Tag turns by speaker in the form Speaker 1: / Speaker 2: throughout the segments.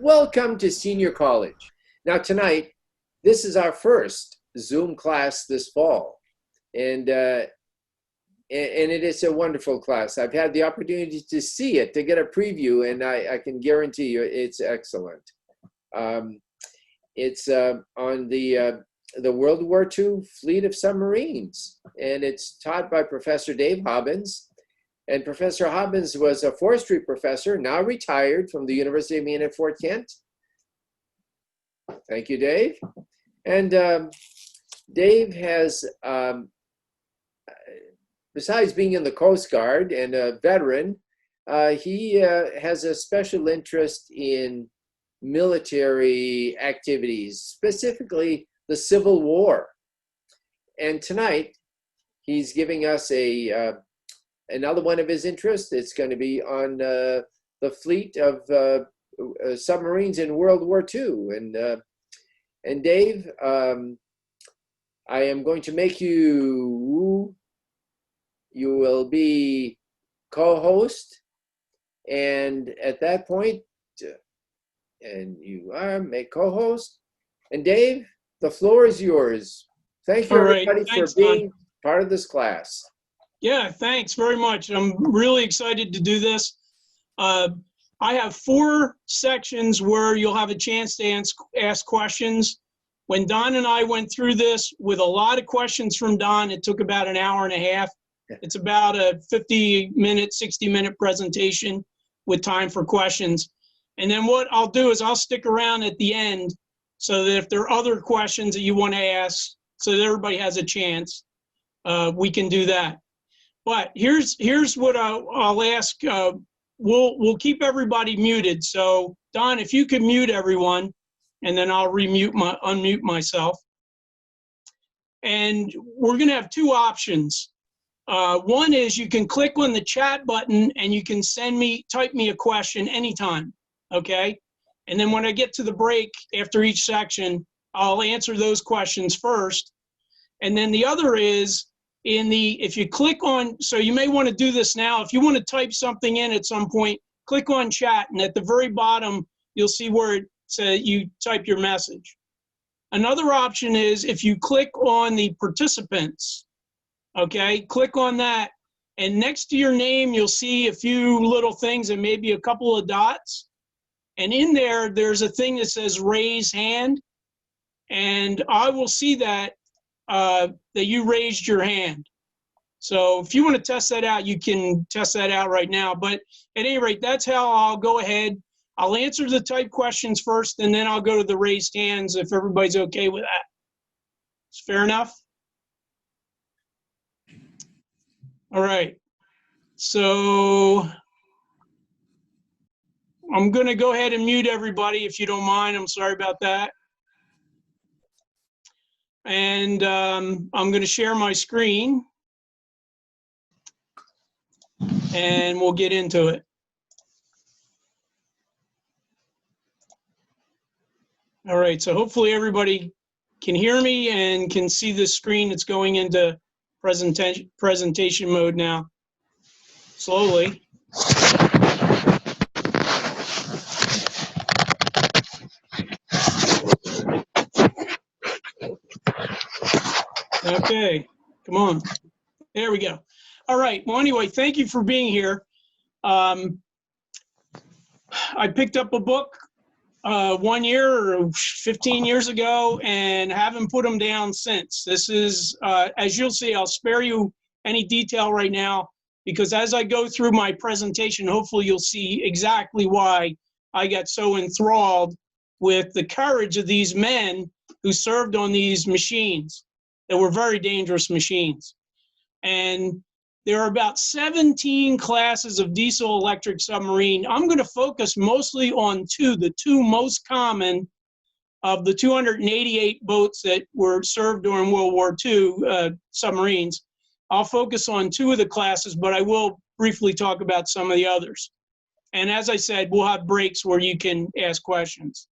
Speaker 1: Welcome to Senior College. Now tonight, this is our first Zoom class this fall, and it is a wonderful class. I've had the opportunity to see it, to get a preview, and I can guarantee you it's excellent. It's on the World War II fleet of submarines, and it's taught by Professor Dave Hobbins. And Professor Hobbins was a forestry professor, now retired from the University of Maine at Fort Kent. Thank you, Dave. And Dave has, besides being in the Coast Guard and a veteran, he has a special interest in military activities, specifically the Civil War. And tonight, he's giving us another one of his interests. It's going to be on the fleet of submarines in World War II. And Dave, I am going to make you will be co-host. And at that point, and you are co-host. And Dave, the floor is yours. Thank you, everybody, for being part of this class.
Speaker 2: Yeah, thanks very much. I'm really excited to do this. I have 4 sections where you'll have a chance to ask questions. When Don and I went through this with a lot of questions from Don, it took about an hour and a half. It's about a 50-minute, 60-minute presentation with time for questions. And then what I'll do is I'll stick around at the end so that if there are other questions that you want to ask, so that everybody has a chance, we can do that. But here's what I'll ask. We'll keep everybody muted. So Don, if you could mute everyone, and then I'll unmute myself. And we're going to have 2 options. One is you can click on the chat button and you can type me a question anytime. Okay. And then when I get to the break after each section, I'll answer those questions first. And then the other is, if you click on, so you may want to do this now, if you want to type something in at some point, click on chat, and at the very bottom, you'll see where it says you type your message. Another option is if you click on the participants, okay, click on that, and next to your name, you'll see a few little things and maybe a couple of dots. And in there, there's a thing that says raise hand, and I will see that you raised your hand. So if you want to test that out, you can test that out right now. But at any rate, that's how I'll go ahead. I'll answer the type questions first, and then I'll go to the raised hands if everybody's okay with that. It's fair enough? All right. So I'm going to go ahead and mute everybody if you don't mind. I'm sorry about that. And I'm going to share my screen, and we'll get into it. All right, so hopefully everybody can hear me and can see the screen. It's going into presentation mode now, slowly. Okay, come on. There we go. All right. Well, anyway, thank you for being here. I picked up a book 1 year or 15 years ago and haven't put them down since. This is, as you'll see, I'll spare you any detail right now because as I go through my presentation, hopefully you'll see exactly why I got so enthralled with the courage of these men who served on these machines. They were very dangerous machines. And there are about 17 classes of diesel electric submarine. I'm going to focus mostly on the two most common of the 288 boats that were served during World War II submarines. I'll focus on 2 of the classes, but I will briefly talk about some of the others. And as I said, we'll have breaks where you can ask questions.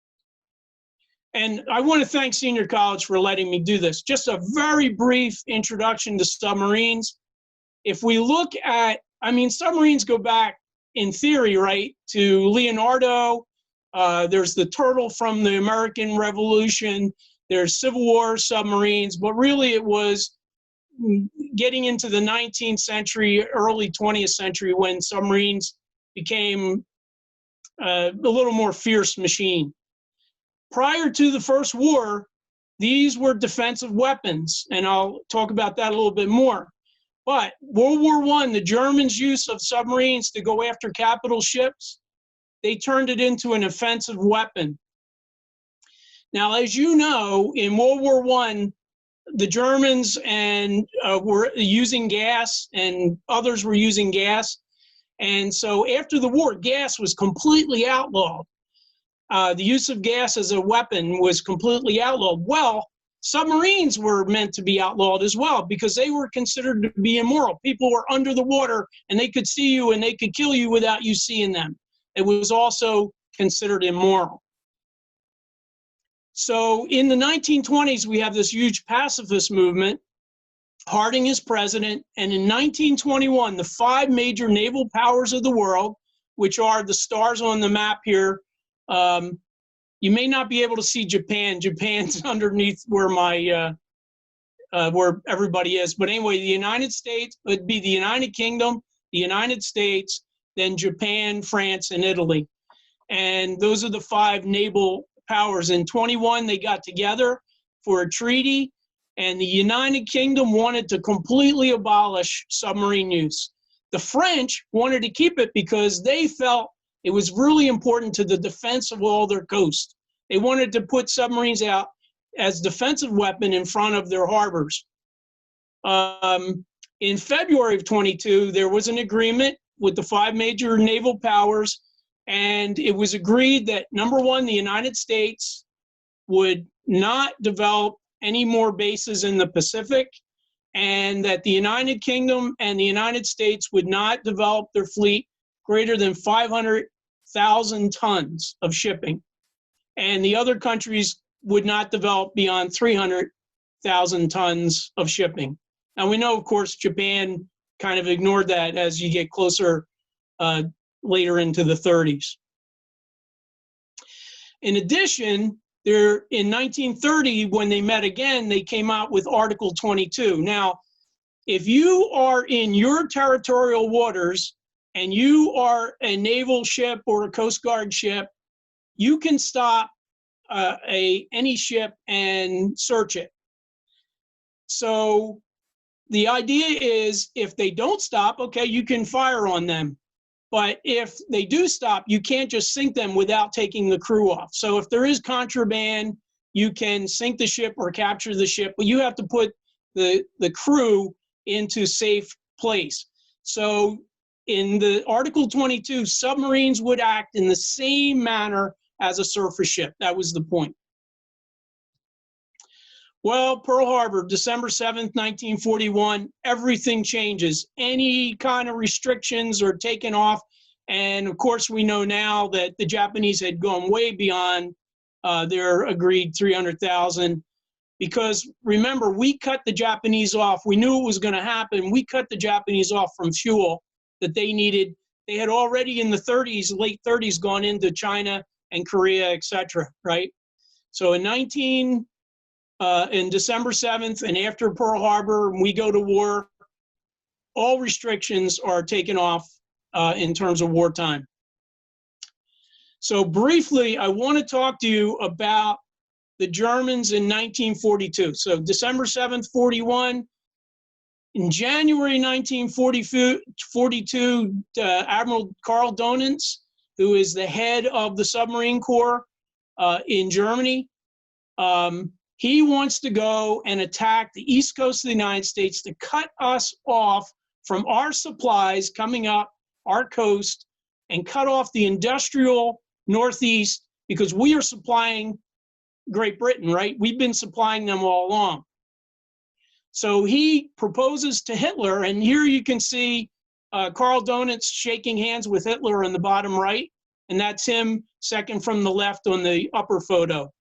Speaker 2: And I want to thank Senior College for letting me do this. Just a very brief introduction to submarines. If we look at, submarines go back in theory, right, to Leonardo, There's the Turtle from the American Revolution. There's Civil War submarines, but really it was getting into the 19th century, early 20th century when submarines became a little more fierce machine. Prior to the First War, these were defensive weapons, and I'll talk about that a little bit more. But World War I, the Germans' use of submarines to go after capital ships, they turned it into an offensive weapon. Now, as you know, in World War I, the Germans were using gas, and others were using gas. And so after the war, gas was completely outlawed. The use of gas as a weapon was completely outlawed. Well, submarines were meant to be outlawed as well because they were considered to be immoral. People were under the water and they could see you and they could kill you without you seeing them. It was also considered immoral. So in the 1920s, we have this huge pacifist movement. Harding is president, and in 1921, the 5 major naval powers of the world, which are the stars on the map here, you may not be able to see Japan. Japan's underneath where my where everybody is. But anyway, the United States would be the United Kingdom, the United States, then Japan, France, and Italy. And those are the 5 naval powers. In 21, they got together for a treaty, and the United Kingdom wanted to completely abolish submarine use. The French wanted to keep it because they felt it was really important to the defense of all their coast. They wanted to put submarines out as defensive weapon in front of their harbors. In February of 22, there was an agreement with the 5 major naval powers, and it was agreed that, number one, the United States would not develop any more bases in the Pacific, and that the United Kingdom and the United States would not develop their fleet greater than 500,000 tons of shipping. And the other countries would not develop beyond 300,000 tons of shipping. Now, we know, of course, Japan kind of ignored that as you get closer later into the 30s. In addition, in 1930, when they met again, they came out with Article 22. Now, if you are in your territorial waters and you are a naval ship or a Coast Guard ship, you can stop any ship and search it. So the idea is if they don't stop, okay, you can fire on them. But if they do stop, you can't just sink them without taking the crew off. So if there is contraband, you can sink the ship or capture the ship, but you have to put the crew into safe place. So in the Article 22, submarines would act in the same manner as a surface ship. That was the point. Well, Pearl Harbor, December 7th, 1941, everything changes. Any kind of restrictions are taken off. And of course, we know now that the Japanese had gone way beyond their agreed 300,000. Because remember, we cut the Japanese off. We knew it was going to happen. We cut the Japanese off from fuel that they needed. They had already in the 30s, late 30s, gone into China and Korea, etc. Right? So in December 7th and after Pearl Harbor, we go to war, all restrictions are taken off in terms of wartime. So briefly, I want to talk to you about the Germans in 1942. So December 7th, 41. In January 1942, Admiral Karl Donans, who is the head of the submarine corps in Germany, he wants to go and attack the east coast of the United States to cut us off from our supplies coming up our coast and cut off the industrial Northeast because we are supplying Great Britain, right? We've been supplying them all along. So he proposes to Hitler, and here you can see Karl Donans shaking hands with Hitler in the bottom right, and that's him second from the left on the upper photo.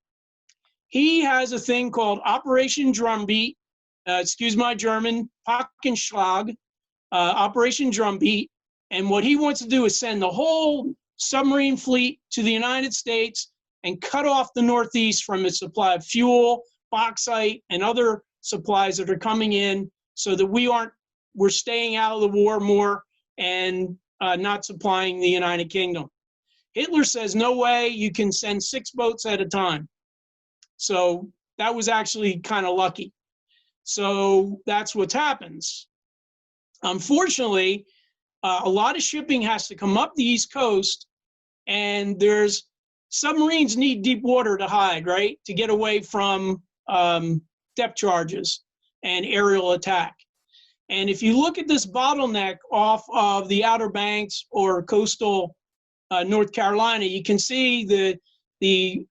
Speaker 2: He has a thing called Operation Drumbeat, excuse my German, Packenschlag, Operation Drumbeat, and what he wants to do is send the whole submarine fleet to the United States and cut off the Northeast from its supply of fuel, bauxite, and other supplies that are coming in, so that we're staying out of the war more and not supplying the United Kingdom. Hitler says, no way, you can send 6 boats at a time. So that was actually kind of lucky. So that's what happens. Unfortunately, a lot of shipping has to come up the East Coast, and submarines need deep water to hide, right? To get away from depth charges and aerial attack. And if you look at this bottleneck off of the Outer Banks or coastal North Carolina, you can see the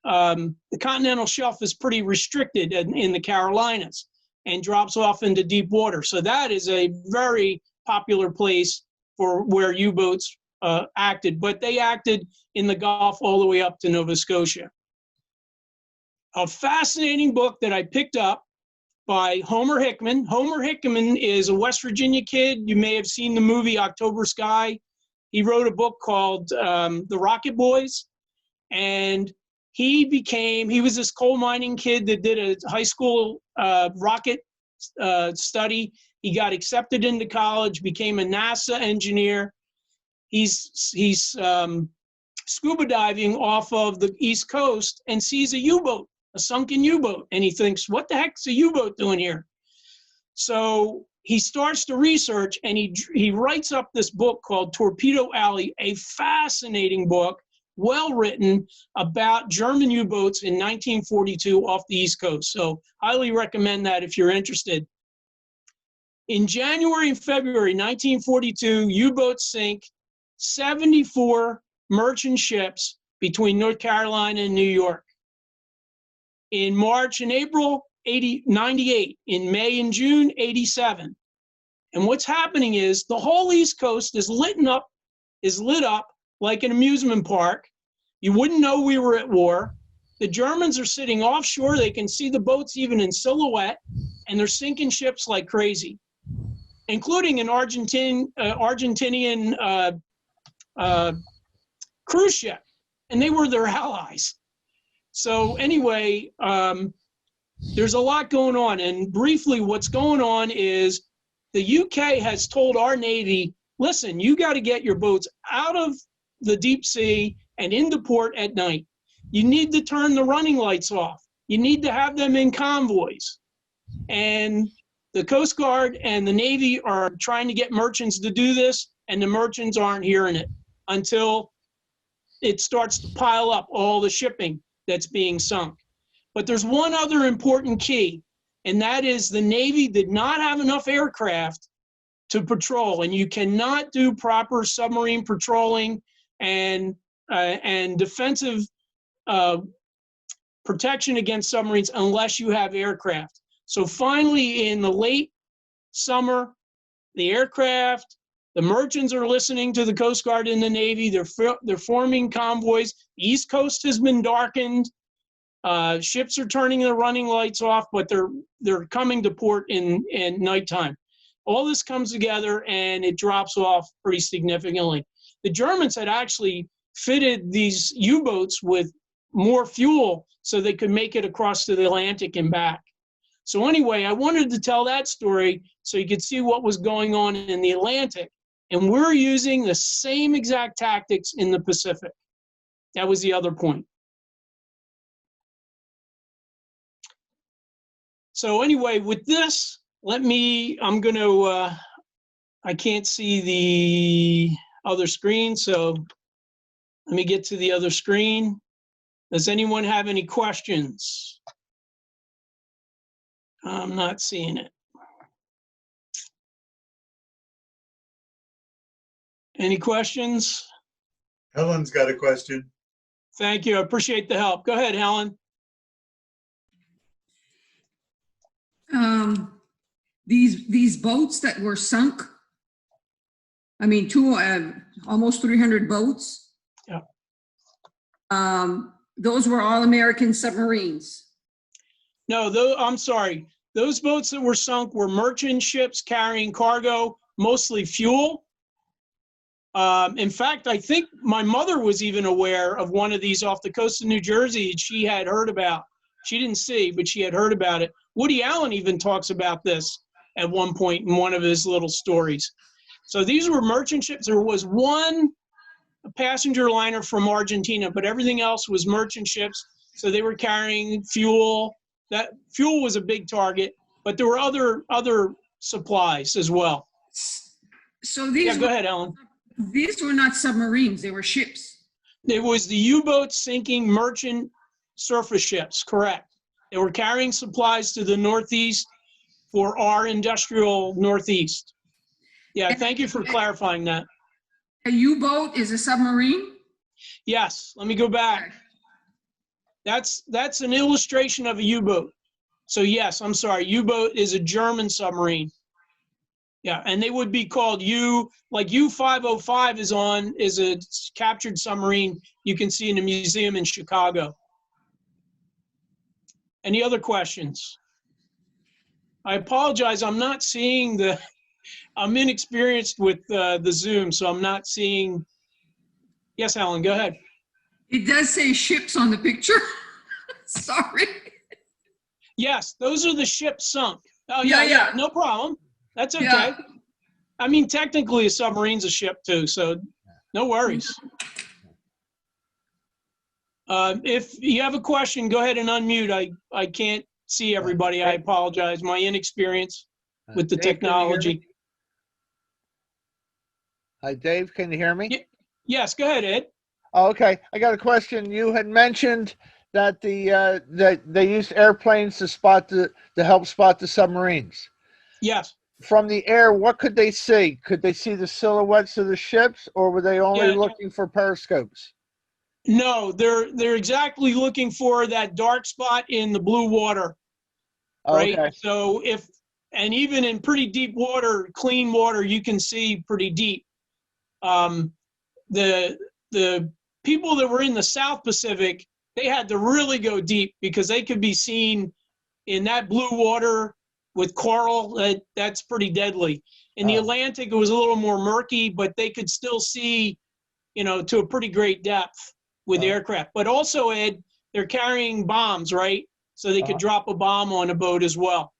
Speaker 2: continental shelf is pretty restricted in the Carolinas and drops off into deep water. So that is a very popular place for where U-boats acted, but they acted in the Gulf all the way up to Nova Scotia. A fascinating book that I picked up by Homer Hickman. Homer Hickman is a West Virginia kid. You may have seen the movie October Sky. He wrote a book called The Rocket Boys, and he was this coal mining kid that did a high school rocket study. He got accepted into college, became a NASA engineer. He's scuba diving off of the East Coast and sees a U-boat, a sunken U-boat, and he thinks, what the heck's a U-boat doing here? So he starts to research, and he writes up this book called Torpedo Alley, a fascinating book, well written, about German U-boats in 1942 off the East Coast. So highly recommend that if you're interested. In January and February 1942, U-boats sink 74 merchant ships between North Carolina and New York. In March and April, 98. In May and June, 87. And what's happening is the whole East Coast is lit up like an amusement park. You wouldn't know we were at war. The Germans are sitting offshore. They can see the boats even in silhouette, and they're sinking ships like crazy, including an Argentinian cruise ship, and they were their allies. So anyway, there's a lot going on, and briefly what's going on is the UK has told our Navy, listen, you got to get your boats out of the deep sea and into port at night. You need to turn the running lights off. You need to have them in convoys. And the Coast Guard and the Navy are trying to get merchants to do this, and the merchants aren't hearing it until it starts to pile up all the shipping that's being sunk. But there's one other important key, and that is the Navy did not have enough aircraft to patrol, and you cannot do proper submarine patrolling and defensive protection against submarines unless you have aircraft. So finally, in the late summer, the aircraft, the merchants are listening to the Coast Guard and the Navy. They're forming convoys. The East Coast has been darkened. Ships are turning their running lights off, but they're coming to port in nighttime. All this comes together, and it drops off pretty significantly. The Germans had actually fitted these U-boats with more fuel so they could make it across to the Atlantic and back. So anyway, I wanted to tell that story so you could see what was going on in the Atlantic. And we're using the same exact tactics in the Pacific. That was the other point. So anyway, with this, I can't see the other screen, so let me get to the other screen. Does anyone have any questions? I'm not seeing it. Any questions?
Speaker 3: Helen's got a question.
Speaker 2: Thank you. I appreciate the help. Go ahead, Helen.
Speaker 4: These boats that were sunk, I mean, almost 300 boats.
Speaker 2: Yeah.
Speaker 4: Those were all American submarines.
Speaker 2: No, I'm sorry. Those boats that were sunk were merchant ships carrying cargo, mostly fuel. In fact, I think my mother was even aware of one of these off the coast of New Jersey she had heard about. She didn't see, but she had heard about it. Woody Allen even talks about this at one point in one of his little stories. So these were merchant ships. There was one passenger liner from Argentina, but everything else was merchant ships. So they were carrying fuel. That fuel was a big target, but there were other supplies as well.
Speaker 4: So these
Speaker 2: Yeah, go ahead, Ellen.
Speaker 4: These were not submarines, they were ships.
Speaker 2: It was the U-boat sinking merchant surface ships, correct. They were carrying supplies to the Northeast for our industrial Northeast. Yeah, thank you for clarifying that.
Speaker 4: A U-boat is a submarine?
Speaker 2: Yes, let me go back. That's an illustration of a U-boat. So yes, I'm sorry, U-boat is a German submarine. Yeah, and they would be called like U-505 is a captured submarine you can see in a museum in Chicago. Any other questions? I apologize, I'm not seeing I'm inexperienced with the Zoom, so I'm not seeing. Yes, Helen, go ahead.
Speaker 4: It does say ships on the picture. Sorry.
Speaker 2: Yes, those are the ships sunk. Oh, yeah, no problem. That's okay.
Speaker 4: Yeah.
Speaker 2: I mean, technically a submarine's a ship too, so no worries. If you have a question, go ahead and unmute. I can't see everybody. I apologize. My inexperience with the technology.
Speaker 5: Hi, Dave, can you hear me?
Speaker 2: Yes, go ahead, Ed.
Speaker 5: Oh, okay, I got a question. You had mentioned that that they used airplanes to help spot the submarines.
Speaker 2: Yes.
Speaker 5: From the air, what could they see? Could they see the silhouettes of the ships, or were they only looking for periscopes?
Speaker 2: No, they're exactly looking for that dark spot in the blue water, right?
Speaker 5: Okay.
Speaker 2: So and even in pretty deep water, clean water, you can see pretty deep. The people that were in the South Pacific, they had to really go deep because they could be seen in that blue water with Karl. That's pretty deadly. In the Atlantic, it was a little more murky, but they could still see, to a pretty great depth with aircraft. But also, Ed, they're carrying bombs, right? So they could drop a bomb on a boat as well.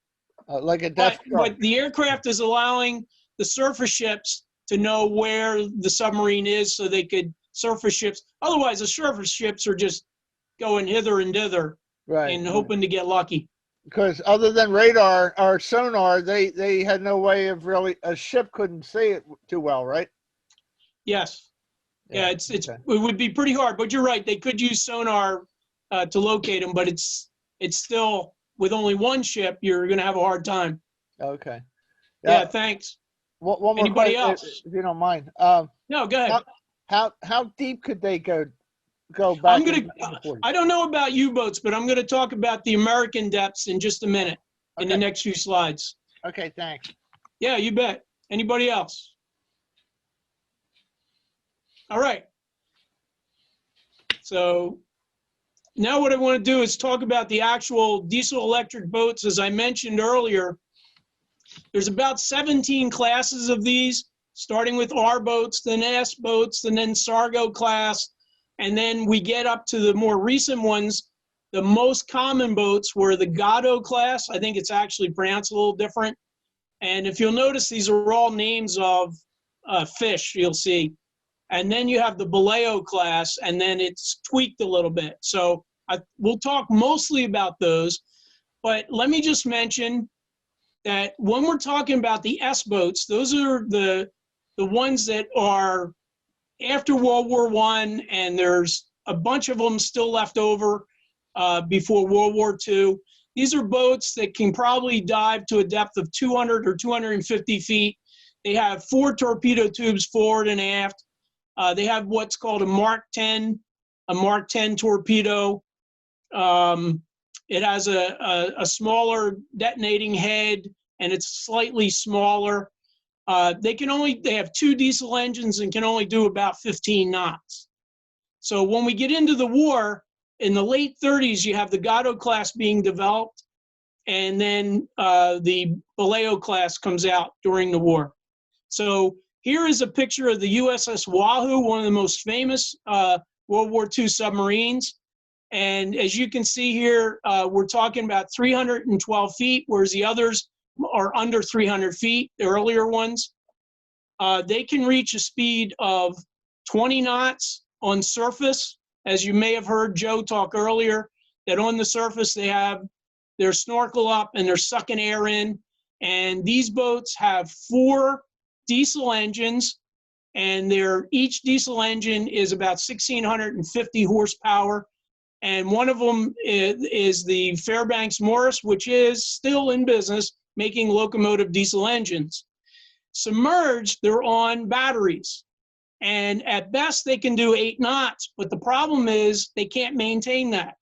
Speaker 5: Like a Death Star.
Speaker 2: But the aircraft is allowing the surface ships to know where the submarine is so they could surface ships. Otherwise, the surface ships are just going hither and thither and hoping to get lucky.
Speaker 5: Because other than radar or sonar, they had no way of a ship couldn't see it too well, right?
Speaker 2: Yes. Yeah, it would be pretty hard, but you're right. They could use sonar to locate them, but it's still, with only one ship, you're going to have a hard time.
Speaker 5: Okay.
Speaker 2: Yeah, thanks.
Speaker 5: One more
Speaker 2: Anybody
Speaker 5: question,
Speaker 2: else?
Speaker 5: if you don't mind.
Speaker 2: No, go ahead.
Speaker 5: How deep could they go back?
Speaker 2: I don't know about U-boats, but I'm going to talk about the American depths in just a minute in the next few slides.
Speaker 5: Okay, thanks.
Speaker 2: Yeah, you bet. Anybody else? All right. So now what I want to do is talk about the actual diesel electric boats. As I mentioned earlier, there's about 17 classes of these, starting with R boats, then S boats, and then Sargo class. And then we get up to the more recent ones. The most common boats were the Gatto class. I think it's actually pronounced a little different. And if you'll notice, these are all names of fish you'll see. And then you have the Baleo class, and then it's tweaked a little bit. So we'll talk mostly about those. But let me just mention that when we're talking about the S boats, those are the ones that are after World War I, and there's a bunch of them still left over before World War II. These are boats that can probably dive to a depth of 200 or 250 feet. They have 4 torpedo tubes forward and aft. They have what's called a Mark 10 torpedo. It has a smaller detonating head, and it's slightly smaller. They have 2 diesel engines and can only do about 15 knots. So when we get into the war, in the late 30s, you have the Gatto class being developed, and then the Baleo class comes out during the war. So Here is a picture of the USS Wahoo, one of the most famous World War II submarines. And as you can see here, we're talking about 312 feet, whereas the others are under 300 feet, the earlier ones. They can reach a speed of 20 knots on surface. As you may have heard Joe talk earlier, that on the surface they have their snorkel up and they're sucking air in. And these boats have 4 diesel engines, and each diesel engine is about 1,650 horsepower. And one of them is the Fairbanks Morris, which is still in business, making locomotive diesel engines. Submerged, they're on batteries. And at best, they can do 8 knots, but the problem is they can't maintain that.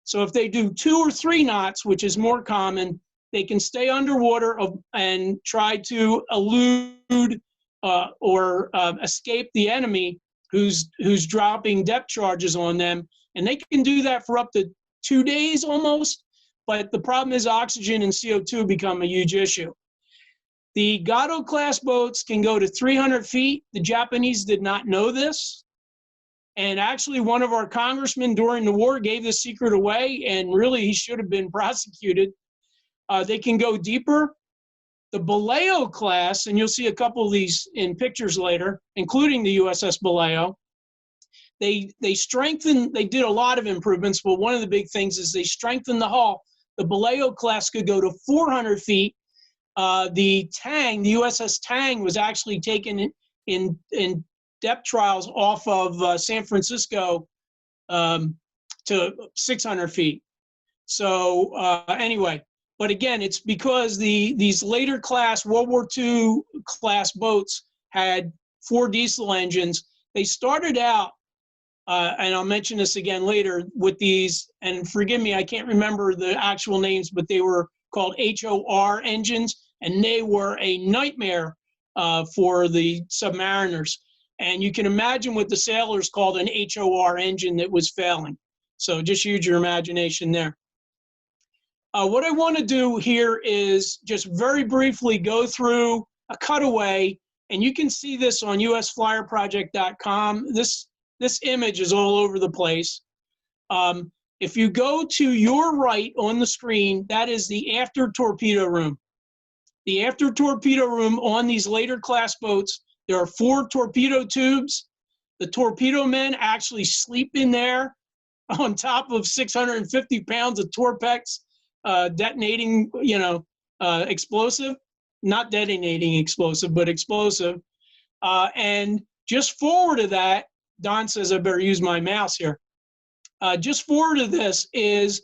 Speaker 2: So if they do 2 or 3 knots, which is more common, they can stay underwater and try to elude or escape the enemy who's dropping depth charges on them. And they can do that for up to 2 days almost, but the problem is oxygen and CO2 become a huge issue. The Gato class boats can go to 300 feet. The Japanese did not know this. And actually one of our congressmen during the war gave this secret away, and really he should have been prosecuted. They can go deeper. The Baleo class, and you'll see a couple of these in pictures later, including the USS Baleo, they did a lot of improvements, but one of the big things is they strengthened the hull. The Baleo class could go to 400 feet. The Tang, the USS Tang, was actually taken in depth trials off of San Francisco to 600 feet. So anyway, but again, it's because these later class, World War II class boats had 4 diesel engines. They started out, and I'll mention this again later, with these, and forgive me, I can't remember the actual names, but they were called HOR engines, and they were a nightmare for the submariners. And you can imagine what the sailors called an HOR engine that was failing. So just use your imagination there. What I want to do here is just very briefly go through a cutaway, and you can see this on usflyerproject.com. This image is all over the place. If you go to your right on the screen, that is the after torpedo room. The after torpedo room on these later class boats, there are 4 torpedo tubes. The torpedo men actually sleep in there on top of 650 pounds of Torpex detonating, explosive, not detonating explosive, but explosive. And just forward of that, Don says I better use my mouse here. Just forward of this is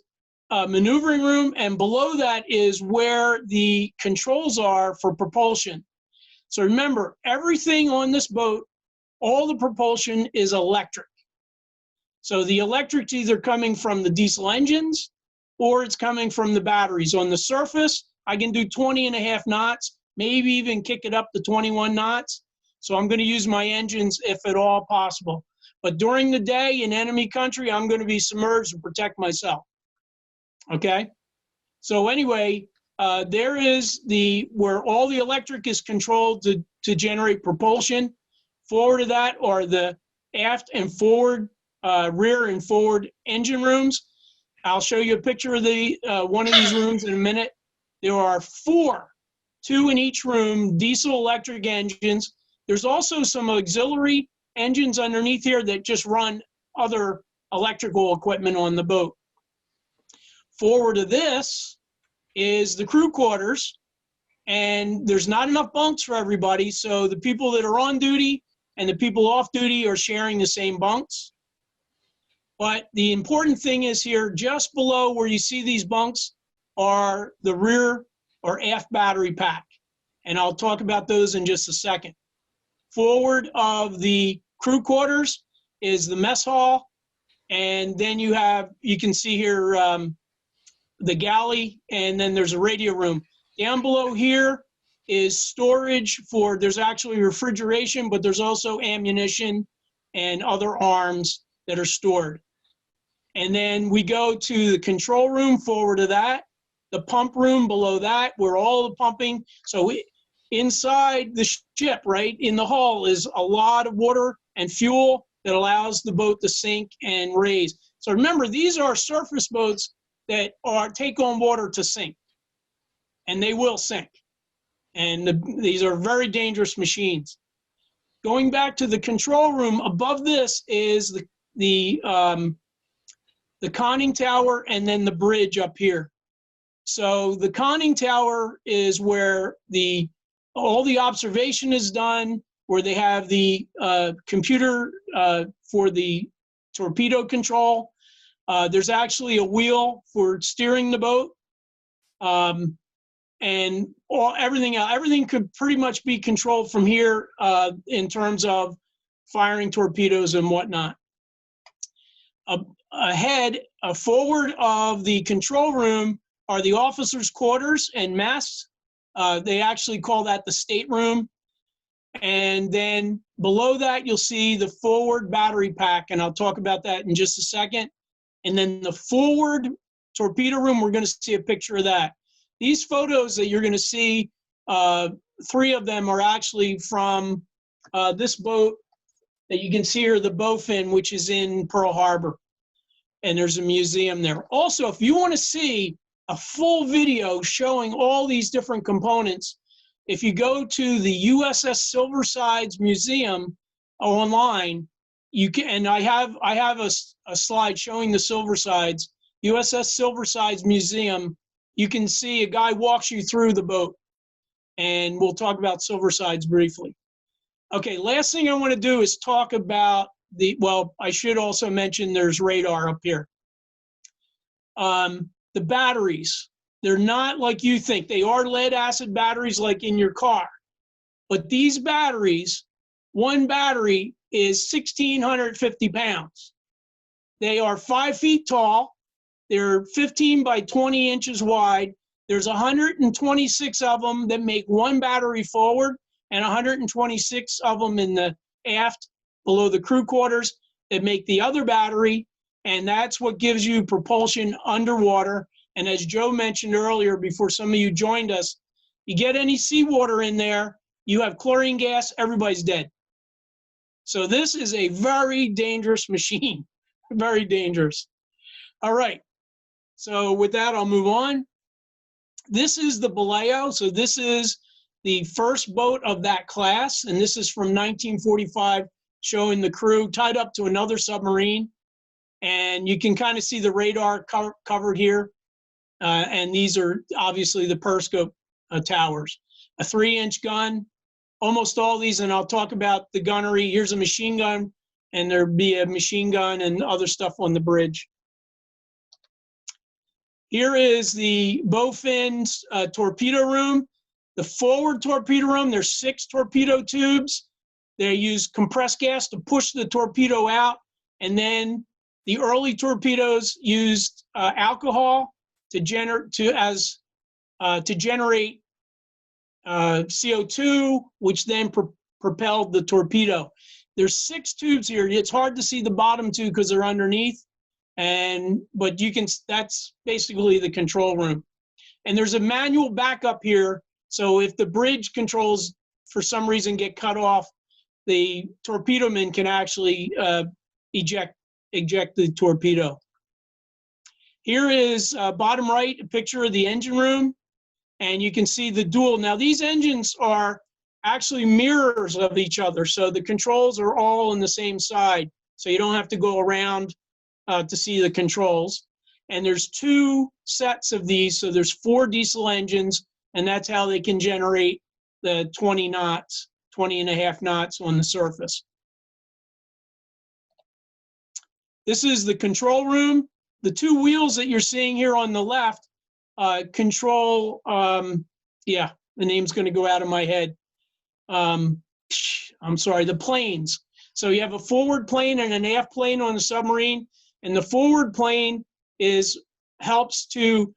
Speaker 2: a maneuvering room, and below that is where the controls are for propulsion. So remember, everything on this boat, all the propulsion is electric. So the electric's either coming from the diesel engines or it's coming from the batteries. On the surface, I can do 20.5 knots, maybe even kick it up to 21 knots. So I'm going to use my engines if at all possible. But during the day in enemy country, I'm going to be submerged to protect myself. Okay? So anyway, there is where all the electric is controlled to generate propulsion. Forward of that are the aft and forward, rear and forward engine rooms. I'll show you a picture of one of these rooms in a minute. There are 4, 2 in each room, diesel electric engines. There's also some auxiliary engines underneath here that just run other electrical equipment on the boat. Forward of this is the crew quarters, and there's not enough bunks for everybody, so the people that are on duty and the people off duty are sharing the same bunks. But the important thing is here, just below where you see these bunks are the rear or aft battery pack, and I'll talk about those in just a second. Forward of the crew quarters is the mess hall, and then you can see here the galley, and then there's a radio room. Down below here is storage there's actually refrigeration, but there's also ammunition and other arms that are stored. And then we go to the control room forward of that, the pump room below that, where all the pumping. So inside the ship, right in the hull, is a lot of water and fuel that allows the boat to sink and raise. So remember, these are surface boats that take on water to sink, and they will sink. And these are very dangerous machines. Going back to the control room, above this is the conning tower and then the bridge up here. So the conning tower is where all the observation is done, where they have the computer for the torpedo control. There's actually a wheel for steering the boat. And everything could pretty much be controlled from here in terms of firing torpedoes and whatnot. Forward of the control room are the officers' quarters and mess. They actually call that the stateroom. And then below that, you'll see the forward battery pack, and I'll talk about that in just a second. And then the forward torpedo room, we're going to see a picture of that. These photos that you're going to see, 3 of them are actually from this boat that you can see here, the Bowfin, which is in Pearl Harbor. And there's a museum there. Also, if you want to see a full video showing all these different components, if you go to the USS Silversides Museum online, you can, and I have a slide showing the Silversides, USS Silversides Museum. You can see a guy walks you through the boat, and we'll talk about Silversides briefly. Okay, last thing I want to do is talk about I should also mention there's radar up here. The batteries, they're not like you think. They are lead acid batteries like in your car. But these batteries, one battery is 1,650 pounds. They are 5 feet tall. They're 15 by 20 inches wide. There's 126 of them that make one battery forward and 126 of them in the aft below the crew quarters that make the other battery. And that's what gives you propulsion underwater. And as Joe mentioned earlier, before some of you joined us, you get any seawater in there, you have chlorine gas, everybody's dead. So this is a very dangerous machine, very dangerous. All right, so with that, I'll move on. This is the Baleo. So this is the first boat of that class, and this is from 1945, showing the crew tied up to another submarine. And you can kind of see the radar covered here. And these are obviously the periscope towers. A 3-inch gun, almost all these, and I'll talk about the gunnery. Here's a machine gun, and there'd be a machine gun and other stuff on the bridge. Here is the Bowfin's torpedo room. The forward torpedo room, there's 6 torpedo tubes. They use compressed gas to push the torpedo out, and then the early torpedoes used alcohol to generate CO2, which then propelled the torpedo. There's 6 tubes here. It's hard to see the bottom 2 because they're underneath, but you can. That's basically the control room. And there's a manual backup here, so if the bridge controls for some reason get cut off, the torpedo man can actually eject the torpedo. Here is bottom right, a picture of the engine room, and you can see the dual. Now these engines are actually mirrors of each other, so the controls are all on the same side, so you don't have to go around to see the controls. And there's 2 sets of these, so there's 4 diesel engines, and that's how they can generate the 20 knots, 20 and a half knots on the surface. This is the control room. The 2 wheels that you're seeing here on the left control, the name's going to go out of my head. I'm sorry, the planes. So you have a forward plane and an aft plane on the submarine, and the forward plane helps to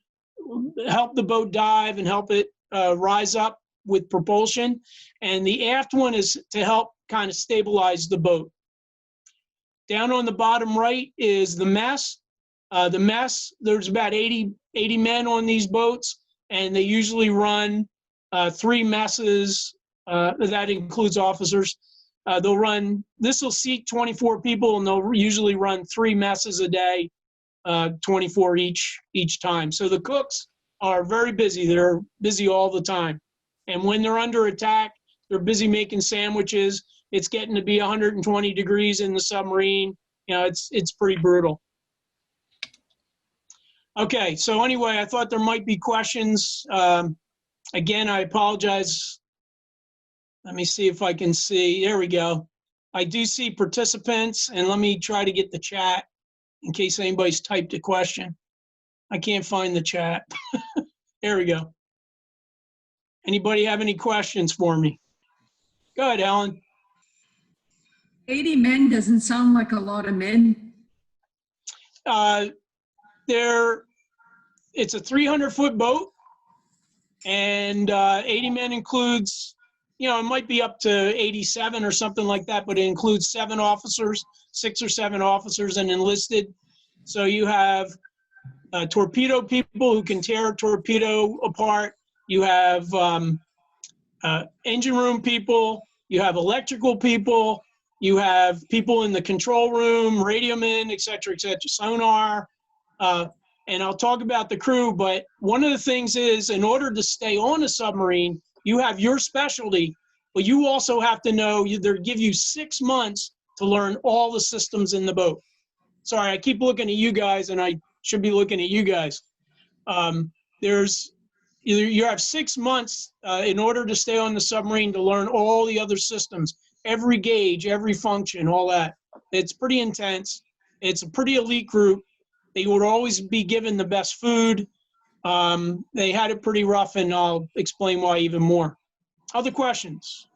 Speaker 2: help the boat dive and help it rise up with propulsion, and the aft one is to help kind of stabilize the boat. Down on the bottom right is the mess. The mess, there's about 80 men on these boats, and they usually run 3 messes. That includes officers. This will seat 24 people, and they'll usually run 3 messes a day, 24 each time. So the cooks are very busy. They're busy all the time. And when they're under attack, they're busy making sandwiches. It's getting to be 120 degrees in the submarine. You know, it's pretty brutal. Okay, so anyway, I thought there might be questions. Again, I apologize. Let me see if I can see. There we go. I do see participants, and let me try to get the chat in case anybody's typed a question. I can't find the chat. There we go. Anybody have any questions for me? Go ahead, Ellen.
Speaker 4: 80 men doesn't sound like a lot of men.
Speaker 2: It's a 300-foot boat, and 80 men includes, you know, it might be up to 87 or something like that, but it includes 7 officers, 6 or 7 officers, and enlisted. So you have torpedo people who can tear a torpedo apart. You have engine room people. You have electrical people. You have people in the control room, radio men, et cetera, sonar. And I'll talk about the crew, but one of the things is, in order to stay on a submarine, you have your specialty, but you also have to know, they give you 6 months to learn all the systems in the boat. Sorry, I keep looking at you guys, and I should be looking at you guys. You have 6 months in order to stay on the submarine to learn all the other systems, every gauge, every function, all that. It's pretty intense. It's a pretty elite group. They would always be given the best food. They had it pretty rough, and I'll explain why even more. Other questions?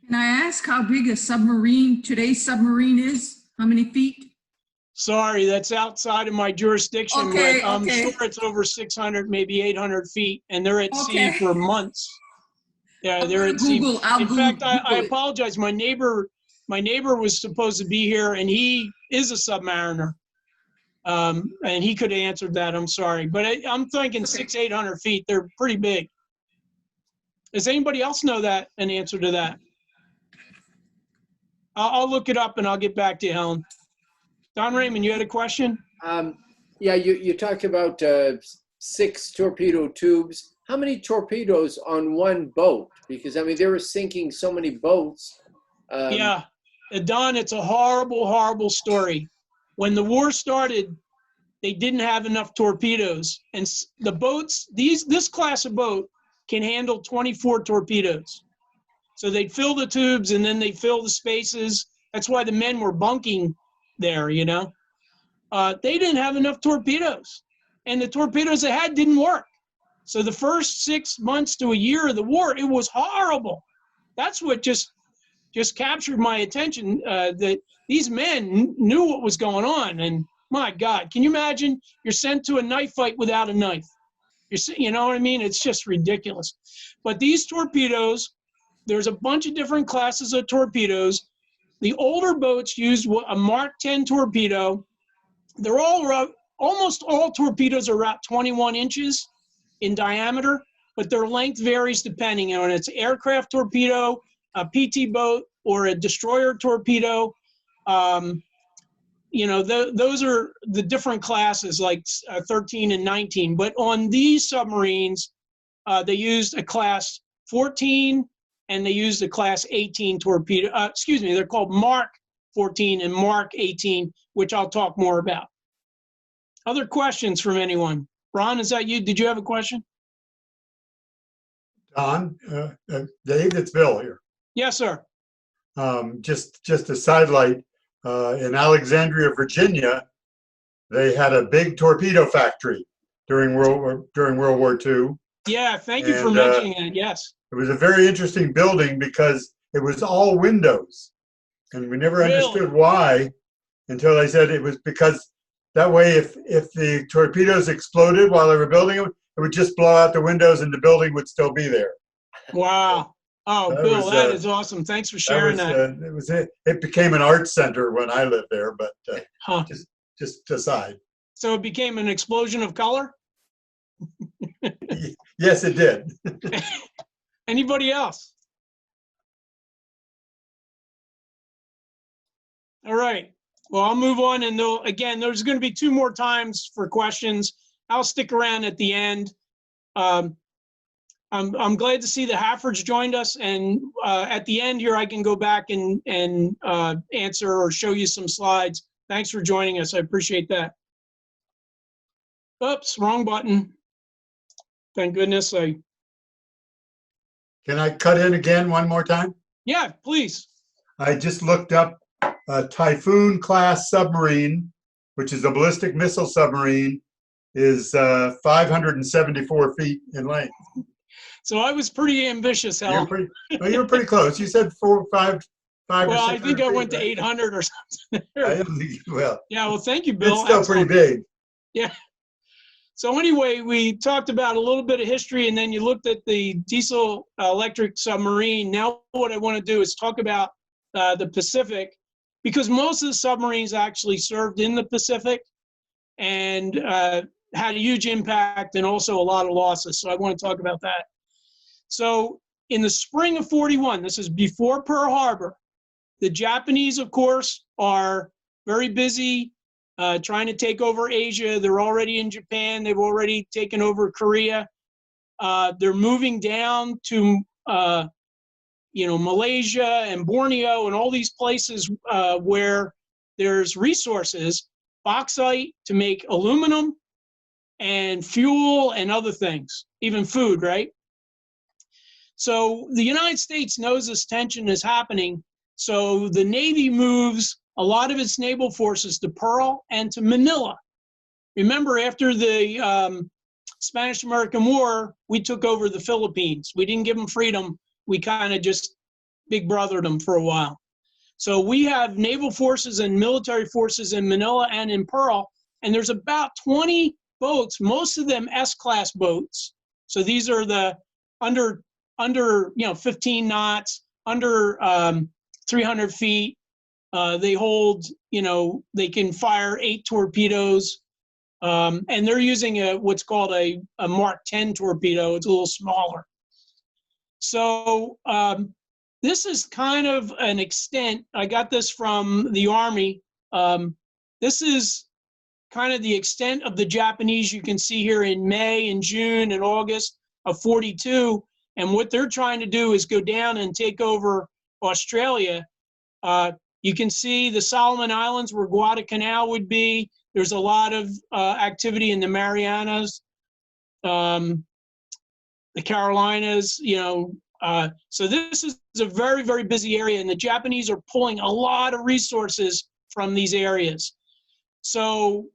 Speaker 4: Can I ask how big a submarine, today's submarine is? How many feet?
Speaker 2: Sorry, that's outside of my jurisdiction,
Speaker 4: Okay,
Speaker 2: but I'm
Speaker 4: okay.
Speaker 2: sure it's over 600, maybe 800 feet, and they're at sea
Speaker 4: Okay.
Speaker 2: for months. Yeah,
Speaker 4: I'm
Speaker 2: they're
Speaker 4: gonna
Speaker 2: at sea.
Speaker 4: Google- I'll
Speaker 2: In fact, I
Speaker 4: Google it.
Speaker 2: apologize. My neighbor was supposed to be here, and he is a submariner. And he could have answered that. I'm sorry, but I'm thinking 600-800 feet. They're pretty big. Does anybody else know that, an answer to that? I'll look it up and I'll get back to you, Helen. Don Raymond, you had a question?
Speaker 1: Yeah, you talked about 6 torpedo tubes. How many torpedoes on one boat? Because, I mean, they were sinking so many boats.
Speaker 2: Yeah, Don, it's a horrible, horrible story. When the war started, they didn't have enough torpedoes. And the boats, this class of boat can handle 24 torpedoes. So they'd fill the tubes and then they'd fill the spaces. That's why the men were bunking there, you know. They didn't have enough torpedoes. And the torpedoes they had didn't work. So the first 6 months to a year of the war, it was horrible. That's what just captured my attention, that these men knew what was going on. And my God, can you imagine you're sent to a knife fight without a knife? You know what I mean? It's just ridiculous. But these torpedoes, there's a bunch of different classes of torpedoes. The older boats used a Mark 10 torpedo. They're almost all torpedoes are about 21 inches in diameter, but their length varies depending on it's aircraft torpedo, a PT boat, or a destroyer torpedo. You know, those are the different classes, like 13 and 19. But on these submarines, they used a class 14 and they used a class 18 torpedo. They're called Mark 14 and Mark 18, which I'll talk more about. Other questions from anyone? Ron, is that you? Did you have a question?
Speaker 3: Don, Dave, it's Bill here.
Speaker 2: Yes, sir.
Speaker 3: Just a sidelight. In Alexandria, Virginia, they had a big torpedo factory during World War II.
Speaker 2: Yeah, thank you for mentioning that. Yes.
Speaker 3: It was a very interesting building because it was all windows, and we never understood why until they said it was because that way, if the torpedoes exploded while they were building them, it would just blow out the windows and the building would still be there. Wow.
Speaker 2: Oh, Bill, that is awesome. Thanks for sharing that.
Speaker 3: It became an art center when I lived there, but just aside.
Speaker 2: So it became an explosion of color?
Speaker 3: Yes, it did.
Speaker 2: Anybody else? All right. Well, I'll move on, and again, there's going to be 2 more times for questions. I'll stick around at the end. I'm glad to see the Haffords joined us, and at the end here, I can go back and answer or show you some slides. Thanks for joining us. I appreciate that. Oops, wrong button. Thank goodness.
Speaker 3: Can I cut in again one more time?
Speaker 2: Yeah, please.
Speaker 3: I just looked up a Typhoon class submarine, which is a ballistic missile submarine, is 574 feet in length.
Speaker 2: So I was pretty ambitious, Hal.
Speaker 3: You were pretty close. You said 4, 5, 5.
Speaker 2: Well,
Speaker 3: or
Speaker 2: I think I
Speaker 3: feet,
Speaker 2: went to
Speaker 3: right?
Speaker 2: 800 or something.
Speaker 3: Well,
Speaker 2: Yeah, well, thank you, Bill.
Speaker 3: it's still
Speaker 2: Excellent.
Speaker 3: pretty big.
Speaker 2: Yeah. So anyway, we talked about a little bit of history, and then you looked at the diesel electric submarine. Now what I want to do is talk about the Pacific, because most of the submarines actually served in the Pacific and had a huge impact and also a lot of losses. So I want to talk about that. So in the spring of '41, this is before Pearl Harbor, the Japanese, of course, are very busy trying to take over Asia. They're already in Japan. They've already taken over Korea. They're moving down to Malaysia and Borneo and all these places where there's resources, bauxite to make aluminum and fuel and other things, even food, right? So the United States knows this tension is happening. So the Navy moves a lot of its naval forces to Pearl and to Manila. Remember, after the Spanish-American War, we took over the Philippines. We didn't give them freedom. We kind of just big brothered them for a while. So we have naval forces and military forces in Manila and in Pearl, and there's about 20 boats, most of them S-class boats. So these are the under 15 knots, under 300 feet. They hold, they can fire 8 torpedoes, and they're using what's called a Mark 10 torpedo. It's a little smaller. So this is kind of an extent. I got this from the Army. This is kind of the extent of the Japanese you can see here in May and June and August of '42. And what they're trying to do is go down and take over Australia. You can see the Solomon Islands where Guadalcanal would be. There's a lot of activity in the Marianas, the Carolinas, so this is a very, very busy area, and the Japanese are pulling a lot of resources from these areas. So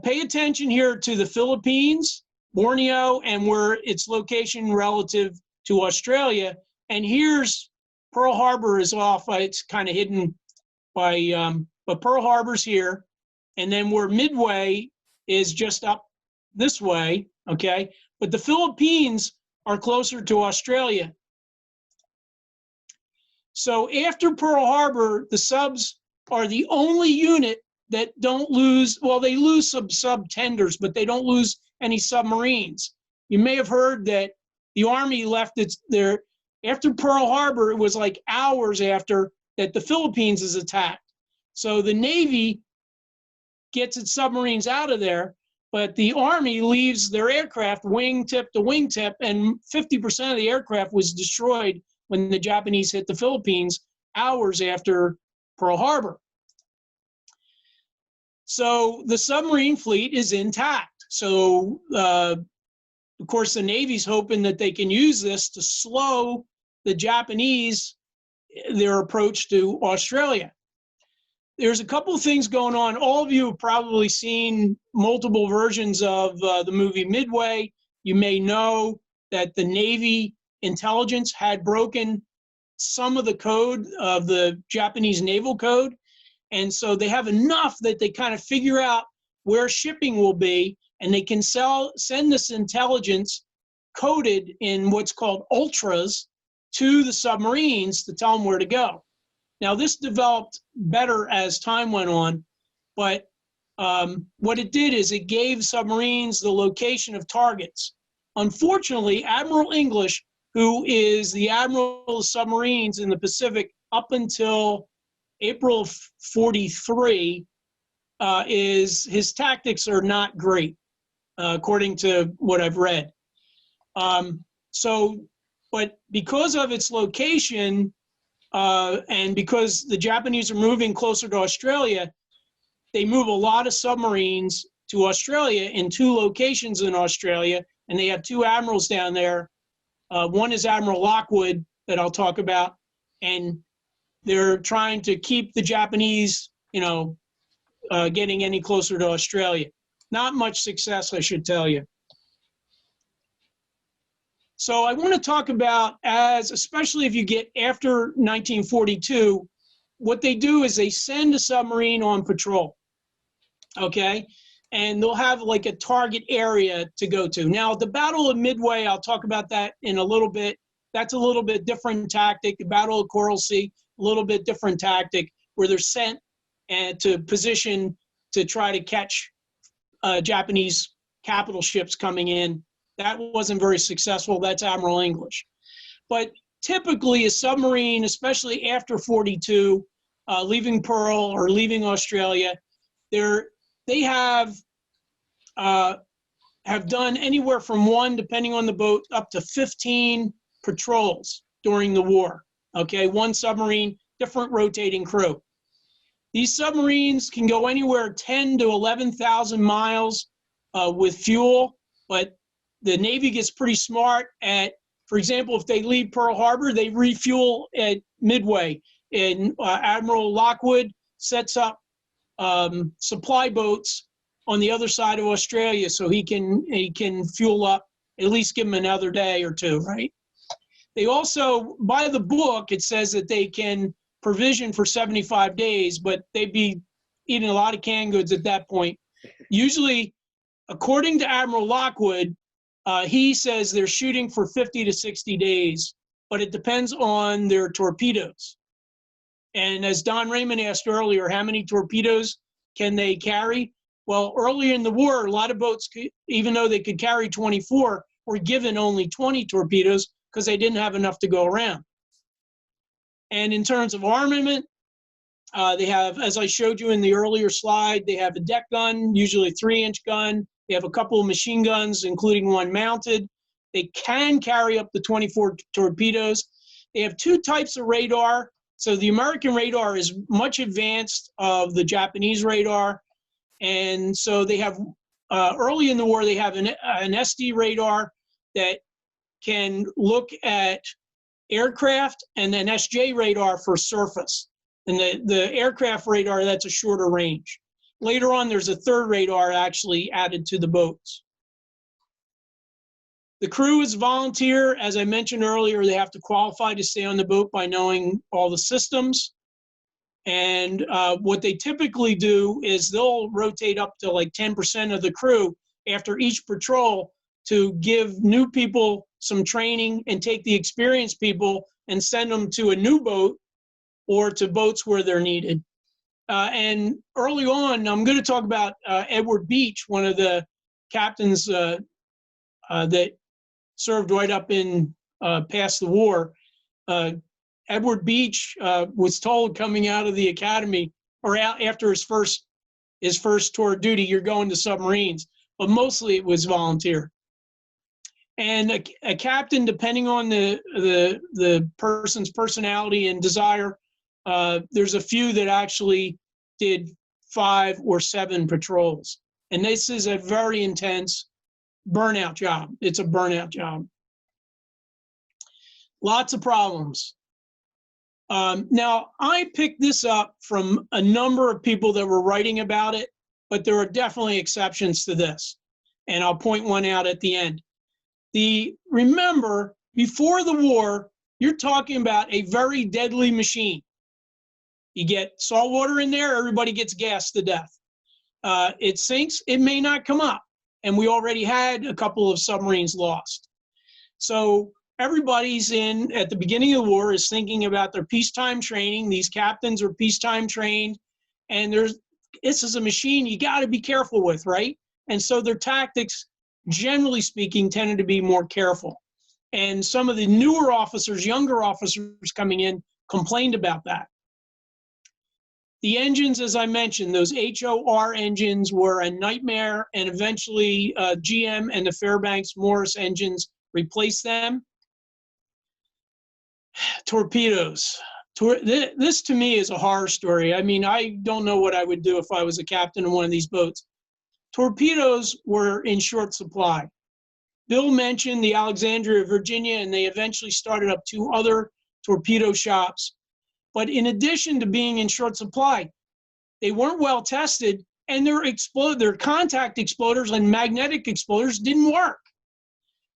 Speaker 2: pay attention here to the Philippines, Borneo, and where its location relative to Australia. And here's Pearl Harbor is off. It's kind of hidden by, but Pearl Harbor's here. And then where Midway is just up this way, okay? But the Philippines are closer to Australia. So after Pearl Harbor, the subs are the only unit that don't lose, well, they lose some sub-tenders, but they don't lose any submarines. You may have heard that the Army left there after Pearl Harbor. It was like hours after that the Philippines is attacked. So the Navy gets its submarines out of there, but the Army leaves their aircraft wingtip to wingtip, and 50% of the aircraft was destroyed when the Japanese hit the Philippines hours after Pearl Harbor. So the submarine fleet is intact. So, of course, the Navy's hoping that they can use this to slow the Japanese, their approach to Australia. There's a couple of things going on. All of you have probably seen multiple versions of the movie Midway. You may know that the Navy intelligence had broken some of the code of the Japanese naval code. And so they have enough that they kind of figure out where shipping will be, and they can send this intelligence coded in what's called ultras to the submarines to tell them where to go. Now, this developed better as time went on, but what it did is it gave submarines the location of targets. Unfortunately, Admiral English, who is the Admiral of Submarines in the Pacific up until April of 43, his tactics are not great, according to what I've read. But because of its location, and because the Japanese are moving closer to Australia, they move a lot of submarines to Australia in 2 locations in Australia, and they have 2 admirals down there. One is Admiral Lockwood, that I'll talk about, and they're trying to keep the Japanese, getting any closer to Australia. Not much success, I should tell you. So I want to talk about, especially if you get after 1942, what they do is they send a submarine on patrol, okay? And they'll have like a target area to go to. Now, the Battle of Midway, I'll talk about that in a little bit. That's a little bit different tactic. The Battle of Coral Sea, a little bit different tactic, where they're sent to position to try to catch Japanese capital ships coming in. That wasn't very successful. That's Admiral English. But typically a submarine, especially after 42, leaving Pearl or leaving Australia, they have done anywhere from 1, depending on the boat, up to 15 patrols during the war. Okay, 1 submarine, different rotating crew. These submarines can go anywhere 10 to 11,000 miles with fuel, but the Navy gets pretty smart at, for example, if they leave Pearl Harbor, they refuel at Midway. And Admiral Lockwood sets up supply boats on the other side of Australia so he can fuel up, at least give them another day or 2, right? They also, by the book, it says that they can provision for 75 days, but they'd be eating a lot of canned goods at that point. Usually, according to Admiral Lockwood, he says they're shooting for 50 to 60 days, but it depends on their torpedoes. And as Don Raymond asked earlier, how many torpedoes can they carry? Well, early in the war, a lot of boats, even though they could carry 24, were given only 20 torpedoes because they didn't have enough to go around. And in terms of armament, they have, as I showed you in the earlier slide, they have a deck gun, usually a 3-inch gun. They have a couple of machine guns, including 1 mounted. They can carry up to 24 torpedoes. They have 2 types of radar. So the American radar is much advanced of the Japanese radar. And so they have, early in the war, they have an SD radar that can look at aircraft, and an SJ radar for surface. And the aircraft radar, that's a shorter range. Later on, there's a 3rd radar actually added to the boats. The crew is volunteer. As I mentioned earlier, they have to qualify to stay on the boat by knowing all the systems. And what they typically do is they'll rotate up to like 10% of the crew after each patrol to give new people some training and take the experienced people and send them to a new boat or to boats where they're needed. And early on, I'm going to talk about Edward Beach, one of the captains that served right up in past the war. Edward Beach was told coming out of the academy, or after his first tour of duty, you're going to submarines, but mostly it was volunteer. And a captain, depending on the person's personality and desire, there's a few that actually did 5 or 7 patrols. And this is a very intense burnout job. It's a burnout job. Lots of problems. Now, I picked this up from a number of people that were writing about it, but there are definitely exceptions to this. And I'll point one out at the end. Remember, before the war, you're talking about a very deadly machine. You get salt water in there, everybody gets gassed to death. It sinks, it may not come up. And we already had a couple of submarines lost. So everybody's at the beginning of the war is thinking about their peacetime training. These captains are peacetime trained. And this is a machine you got to be careful with, right? And so their tactics generally speaking, tended to be more careful. And some of the newer officers, younger officers coming in, complained about that. The engines, as I mentioned, those HOR engines were a nightmare, and eventually GM and the Fairbanks Morris engines replaced them. Torpedoes. This to me is a horror story. I mean, I don't know what I would do if I was a captain of one of these boats. Torpedoes were in short supply. Bill mentioned the Alexandria, Virginia, and they eventually started up 2 other torpedo shops. But in addition to being in short supply, they weren't well tested, and their contact exploders and magnetic exploders didn't work.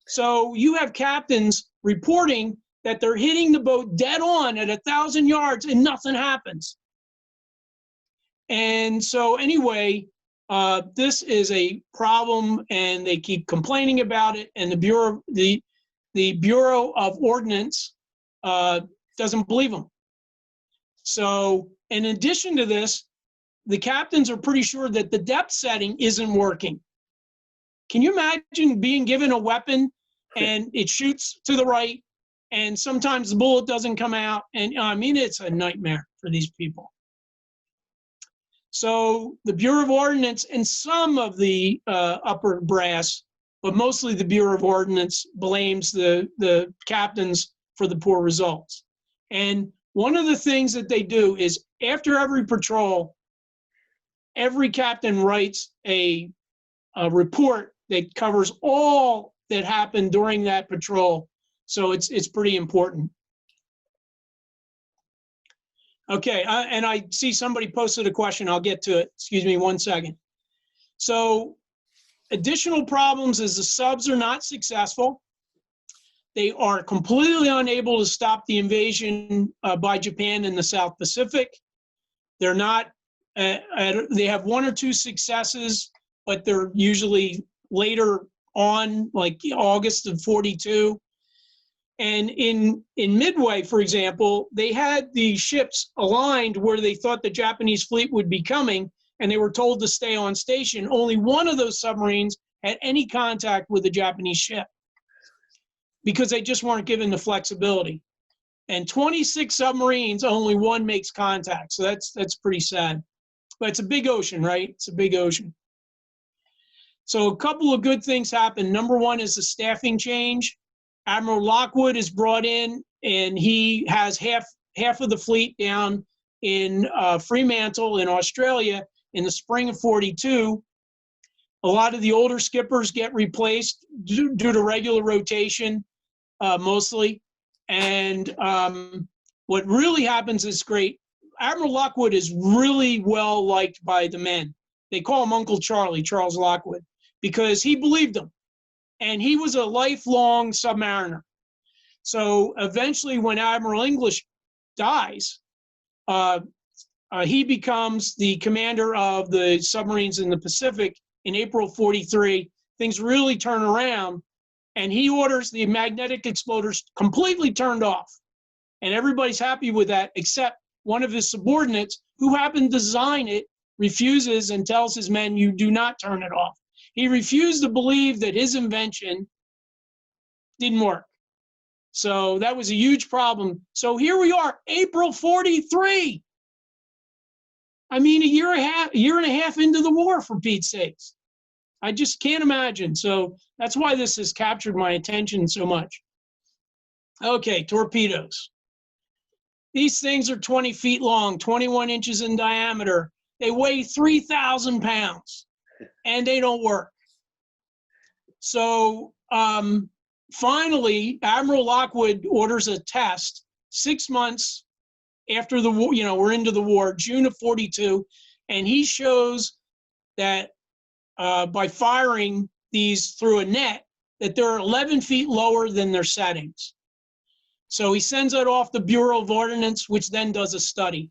Speaker 2: So you have captains reporting that they're hitting the boat dead on at 1,000 yards and nothing happens. And so anyway, this is a problem, and they keep complaining about it, and the Bureau of Ordnance doesn't believe them. So in addition to this, the captains are pretty sure that the depth setting isn't working. Can you imagine being given a weapon and it shoots to the right, and sometimes the bullet doesn't come out? And I mean, it's a nightmare for these people. So the Bureau of Ordnance and some of the upper brass, but mostly the Bureau of Ordnance, blames the captains for the poor results. And one of the things that they do is after every patrol, every captain writes a report that covers all that happened during that patrol. So it's pretty important. Okay, and I see somebody posted a question. I'll get to it. Excuse me 1 second. So additional problems is the subs are not successful. They are completely unable to stop the invasion by Japan in the South Pacific. They're not, they have 1 or 2 successes, but they're usually later on, like August of '42. And in Midway, for example, they had the ships aligned where they thought the Japanese fleet would be coming, and they were told to stay on station. Only 1 of those submarines had any contact with the Japanese ship because they just weren't given the flexibility. And 26 submarines, only 1 makes contact. So that's pretty sad. But it's a big ocean, right? It's a big ocean. So a couple of good things happen. Number 1 is the staffing change. Admiral Lockwood is brought in, and he has half of the fleet down in Fremantle in Australia in the spring of '42. A lot of the older skippers get replaced due to regular rotation, mostly. And what really happens is great. Admiral Lockwood is really well liked by the men. They call him Uncle Charlie, Charles Lockwood, because he believed him. And he was a lifelong submariner. So eventually when Admiral English dies, he becomes the commander of the submarines in the Pacific in April '43. Things really turn around, and he orders the magnetic exploders completely turned off. And everybody's happy with that, except one of his subordinates, who happened to design it, refuses and tells his men, you do not turn it off. He refused to believe that his invention didn't work. So that was a huge problem. So here we are, April '43. I mean, a year and a half into the war, for Pete's sakes. I just can't imagine. So that's why this has captured my attention so much. Okay, torpedoes. These things are 20 feet long, 21 inches in diameter. They weigh 3,000 pounds, and they don't work. So finally, Admiral Lockwood orders a test 6 months after the war, we're into the war, June of '42, and he shows that by firing these through a net, that they're 11 feet lower than their settings. So he sends it off the Bureau of Ordnance, which then does a study.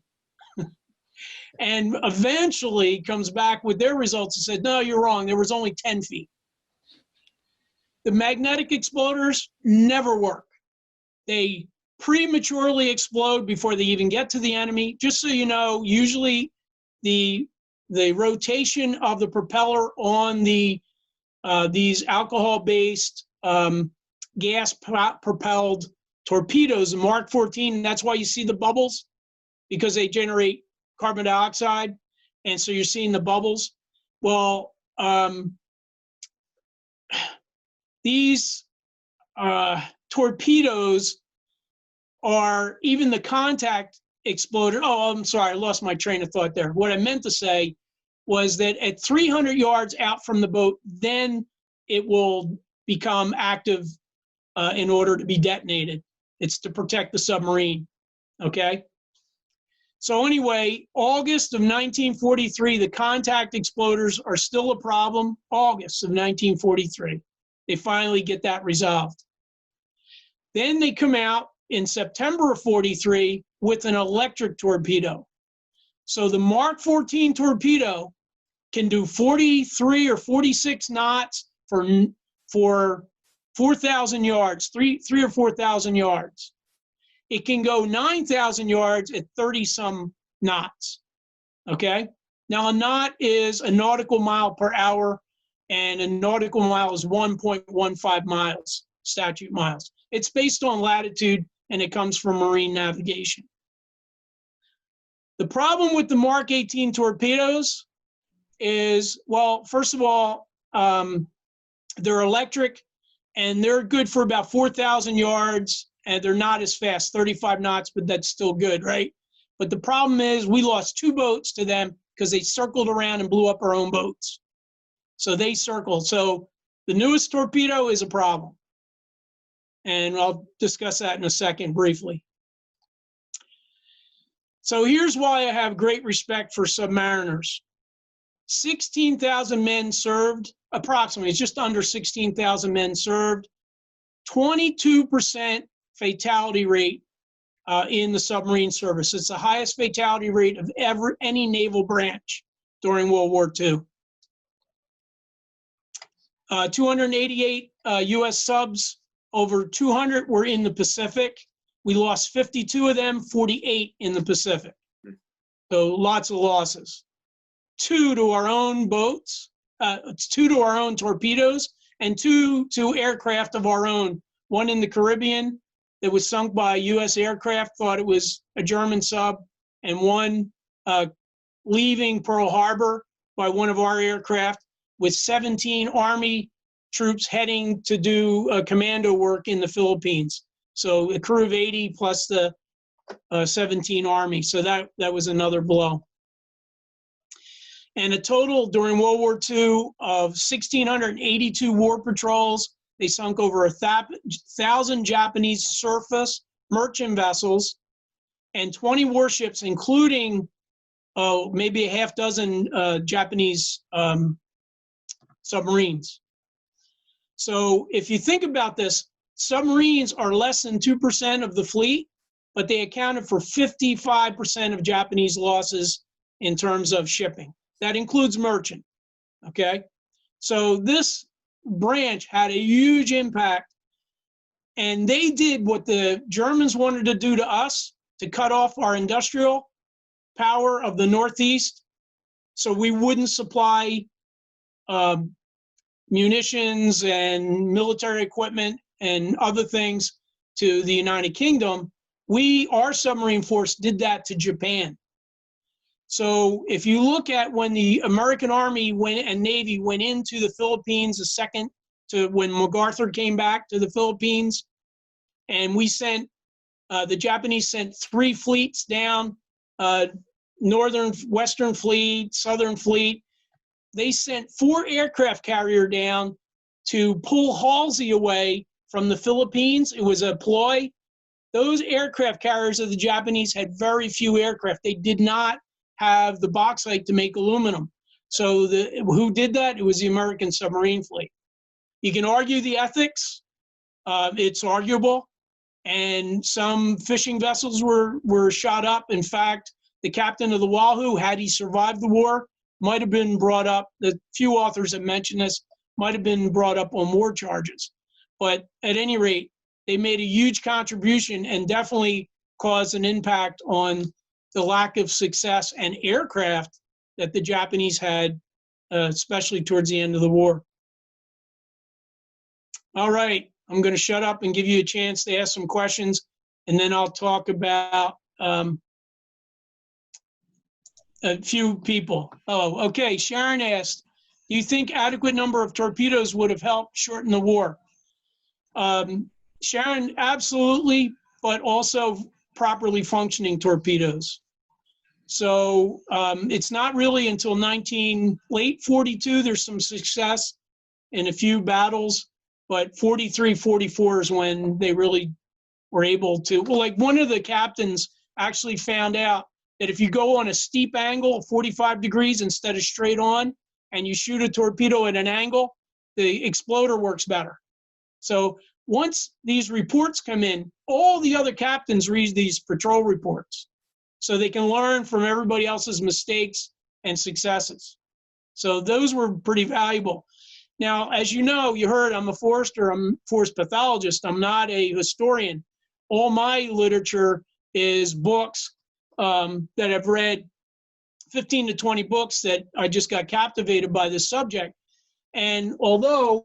Speaker 2: And eventually comes back with their results and said, no, you're wrong. There was only 10 feet. The magnetic exploders never work. They prematurely explode before they even get to the enemy. Just so you know, usually the rotation of the propeller on the these alcohol-based gas-propelled torpedoes, Mark 14. That's why you see the bubbles, because they generate carbon dioxide, and so you're seeing the bubbles. Well, these torpedoes are, even the contact exploder. Oh, I'm sorry, I lost my train of thought there. What I meant to say was that at 300 yards out from the boat, then it will become active in order to be detonated. It's to protect the submarine, okay? So anyway, August of 1943, the contact exploders are still a problem. August of 1943. They finally get that resolved. Then they come out in September of 43 with an electric torpedo. So the Mark 14 torpedo can do 43 or 46 knots for 4,000 yards, three or 4,000 yards. It can go 9,000 yards at 30-some knots, okay? Now, a knot is a nautical mile per hour, and a nautical mile is 1.15 miles, statute miles. It's based on latitude, and it comes from marine navigation. The problem with the Mark 18 torpedoes is, well, first of all, they're electric, and they're good for about 4,000 yards, and they're not as fast, 35 knots, but that's still good, right? But the problem is we lost 2 boats to them because they circled around and blew up our own boats. So they circled. So the newest torpedo is a problem. And I'll discuss that in a second briefly. So here's why I have great respect for submariners. 16,000 men served, approximately, it's just under 16,000 men served, 22% fatality rate in the submarine service. It's the highest fatality rate of any naval branch during World War II. 288 US subs, over 200 were in the Pacific. We lost 52 of them, 48 in the Pacific. So lots of losses. 2 to our own boats, 2 to our own torpedoes, and 2 to aircraft of our own. One in the Caribbean that was sunk by a U.S. aircraft, thought it was a German sub, and one leaving Pearl Harbor by one of our aircraft with 17 Army troops heading to do commando work in the Philippines. So a crew of 80 plus the 17 Army. So that was another blow. And a total during World War II of 1,682 war patrols. They sunk over 1,000 Japanese surface merchant vessels and 20 warships, including maybe a half dozen Japanese submarines. So if you think about this, submarines are less than 2% of the fleet, but they accounted for 55% of Japanese losses in terms of shipping. That includes merchant, okay? So this branch had a huge impact, and they did what the Germans wanted to do to us, to cut off our industrial power of the Northeast so we wouldn't supply munitions and military equipment and other things to the United Kingdom. Our submarine force did that to Japan. So if you look at when the American Army and Navy went into the Philippines, the second to when MacArthur came back to the Philippines, and we sent, the Japanese sent 3 fleets down, Northern, Western Fleet, Southern Fleet. They sent 4 aircraft carrier down to pull Halsey away from the Philippines. It was a ploy. Those aircraft carriers of the Japanese had very few aircraft. They did not have the bauxite to make aluminum. So who did that? It was the American submarine fleet. You can argue the ethics. It's arguable. And some fishing vessels were shot up. In fact, the captain of the Wahoo, had he survived the war, might have been brought up. The few authors that mention this might have been brought up on war charges. But at any rate, they made a huge contribution and definitely caused an impact on the lack of success and aircraft that the Japanese had, especially towards the end of the war. All right, I'm going to shut up and give you a chance to ask some questions, and then I'll talk about a few people. Oh, okay. Sharon asked, do you think adequate number of torpedoes would have helped shorten the war? Sharon, absolutely, but also properly functioning torpedoes. So it's not really until late 42, there's some success in a few battles, but 43, 44 is when they really were able to, well, like one of the captains actually found out that if you go on a steep angle, 45 degrees instead of straight on, and you shoot a torpedo at an angle, the exploder works better. So once these reports come in, all the other captains read these patrol reports so they can learn from everybody else's mistakes and successes. So those were pretty valuable. Now, as you know, you heard I'm a forester, I'm a forest pathologist. I'm not a historian. All my literature is books that I've read, 15 to 20 books that I just got captivated by this subject. And although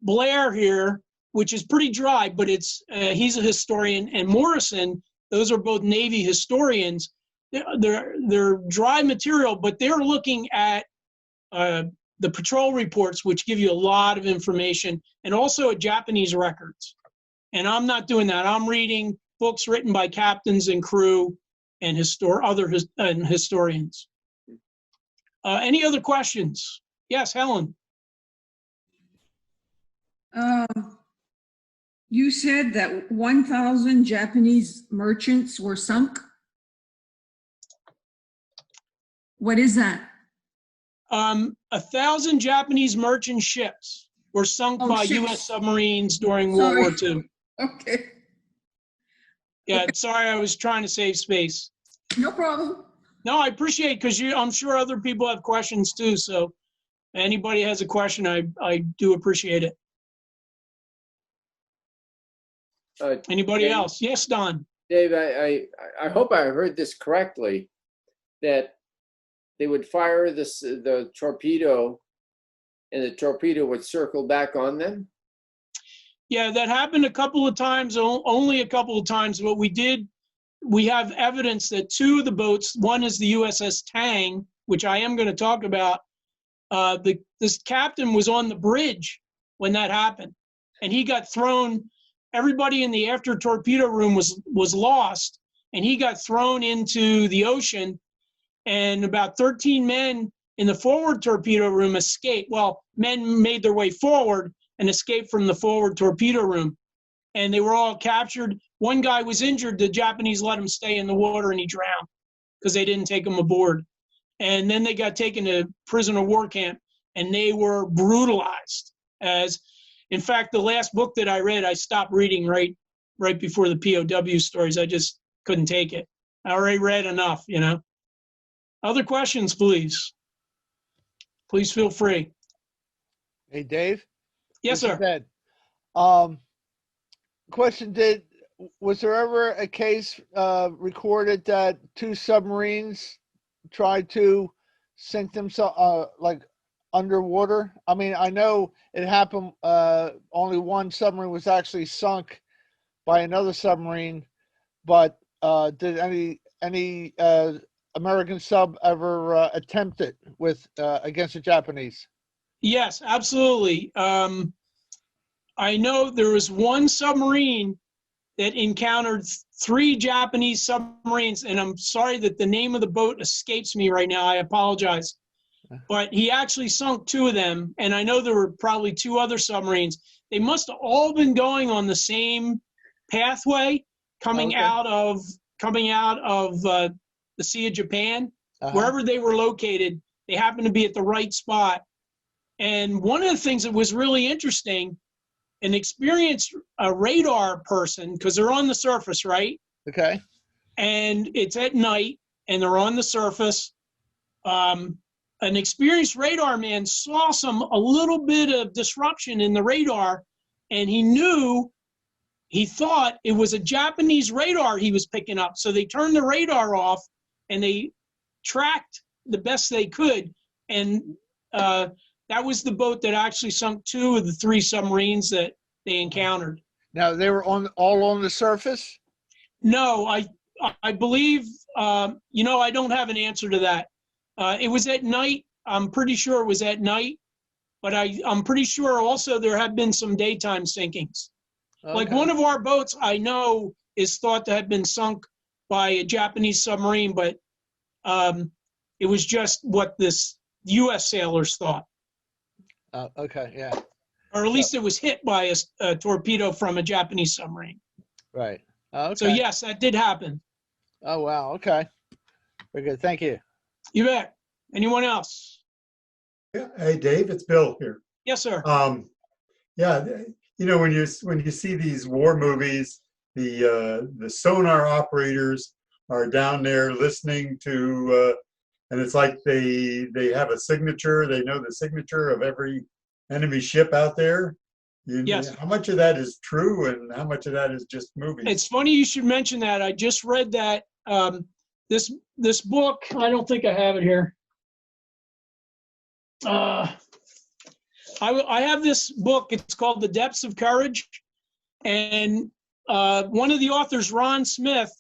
Speaker 2: Blair here, which is pretty dry, but it's he's a historian, and Morrison, those are both Navy historians. They're dry material, but they're looking at the patrol reports, which give you a lot of information, and also at Japanese records. And I'm not doing that. I'm reading books written by captains and crew and historians. Any other questions? Yes, Helen.
Speaker 4: You said that 1,000 Japanese merchants were sunk. What is that?
Speaker 2: 1,000 Japanese merchant ships were sunk by
Speaker 4: ships.
Speaker 2: US submarines during World War II.
Speaker 4: Okay.
Speaker 2: Yeah,
Speaker 4: Okay.
Speaker 2: sorry, I was trying to save space.
Speaker 4: No problem.
Speaker 2: No, I appreciate it, because I'm sure other people have questions too. So anybody has a question, I do appreciate it. Anybody
Speaker 1: Dave,
Speaker 2: else? Yes, Don.
Speaker 1: Dave, I hope I heard this correctly, that they would fire the torpedo and the torpedo would circle back on them?
Speaker 2: Yeah, that happened a couple of times, only a couple of times. But we have evidence that two of the boats, one is the USS Tang, which I am going to talk about. This captain was on the bridge when that happened, and he got thrown. Everybody in the after torpedo room was lost, and he got thrown into the ocean, and about 13 men in the forward torpedo room escaped. Well, men made their way forward and escaped from the forward torpedo room, and they were all captured. One guy was injured. The Japanese let him stay in the water, and he drowned because they didn't take him aboard. And then they got taken to prisoner of war camp, and they were brutalized. In fact, the last book that I read, I stopped reading right before the POW stories. I just couldn't take it. I already read enough, you know. Other questions, please. Please feel free.
Speaker 5: Hey, Dave?
Speaker 2: Yes,
Speaker 5: This is
Speaker 2: sir.
Speaker 5: Ed. Question, was there ever a case recorded that two submarines tried to sink themselves, like underwater? I mean, I know it happened, only one submarine was actually sunk by another submarine, but did any American sub ever attempt it against the Japanese?
Speaker 2: Yes, absolutely. I know there was one submarine that encountered 3 Japanese submarines, and I'm sorry that the name of the boat escapes me right now. I apologize. But he actually sunk 2 of them, and I know there were probably 2 other submarines. They must have all been going on the same pathway, coming out of the Sea of Japan. Wherever they were located, they happened to be at the right spot. And one of the things that was really interesting, an experienced radar person, because they're on the surface, right?
Speaker 5: Okay.
Speaker 2: And it's at night, and they're on the surface. An experienced radar man saw a little bit of disruption in the radar, and he thought it was a Japanese radar he was picking up. So they turned the radar off, and they tracked the best they could. And that was the boat that actually sunk 2 of the 3 submarines that they encountered.
Speaker 5: Now they were all on the surface?
Speaker 2: No, I believe, you know, I don't have an answer to that. It was at night. I'm pretty sure it was at night, but I'm pretty sure also there have been some daytime sinkings. Like
Speaker 5: Okay.
Speaker 2: one of our boats I know is thought to have been sunk by a Japanese submarine, but it was just what this U.S. sailors thought.
Speaker 5: Okay, yeah,
Speaker 2: Or at least it was hit by a torpedo from a Japanese submarine.
Speaker 5: right. Okay.
Speaker 2: So yes, that did happen.
Speaker 5: Oh, wow, okay. Very good, thank you.
Speaker 2: You bet. Anyone else?
Speaker 3: Yeah. Hey, Dave, it's Bill here.
Speaker 2: Yes, sir.
Speaker 3: Yeah, you know, when you see these war movies, the sonar operators are down there listening to, and it's like they have a signature. They know the signature of every enemy ship out there.
Speaker 2: Yes.
Speaker 3: How much of that is true, and how much of that is just movies?
Speaker 2: It's funny you should mention that. I just read that this book. I don't think I have it here. I have this book. It's called The Depths of Courage, and one of the authors, Ron Smith,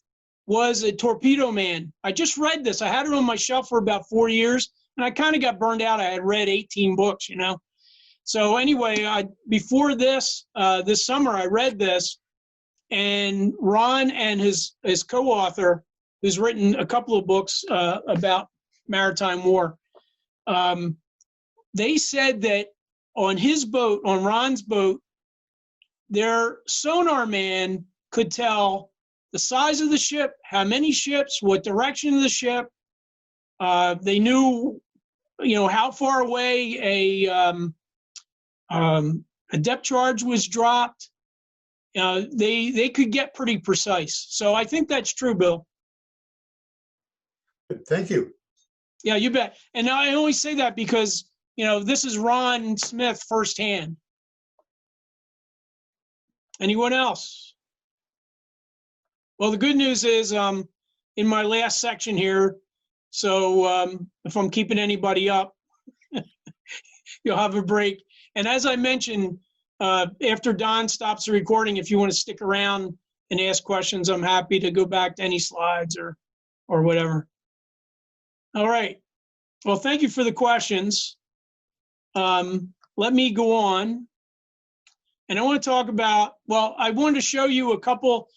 Speaker 2: was a torpedo man. I just read this. I had it on my shelf for about 4 years, and I kind of got burned out. I had read 18 books, you know. So anyway, before this summer, I read this, and Ron and his co-author, who's written a couple of books about maritime war, they said that on his boat, on Ron's boat, their sonar man could tell the size of the ship, how many ships, what direction of the ship. They knew, you know, how far away a depth charge was dropped. They could get pretty precise. So I think that's true, Bill.
Speaker 3: Thank you.
Speaker 2: Yeah, you bet. And I only say that because, you know, this is Ron Smith firsthand. Anyone else? Well, the good news is in my last section here, so if I'm keeping anybody up, you'll have a break. And as I mentioned, after Don stops the recording, if you want to stick around and ask questions, I'm happy to go back to any slides or whatever. All right. Well, thank you for the questions. Let me go on. And I want to talk about, well, I wanted to show you a couple.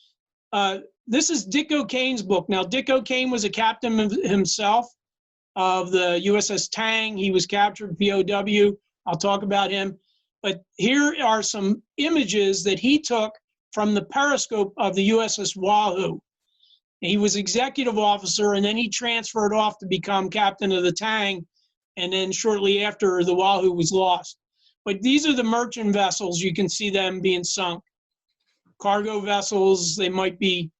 Speaker 2: This is Dick O'Kane's book. Now, Dick O'Kane was a captain himself of the USS Tang. He was captured POW. I'll talk about him. But here are some images that he took from the periscope of the USS Wahoo. He was executive officer, and then he transferred off to become captain of the Tang, and then shortly after, the Wahoo was lost. But these are the merchant vessels. You can see them being sunk. Cargo vessels, they might be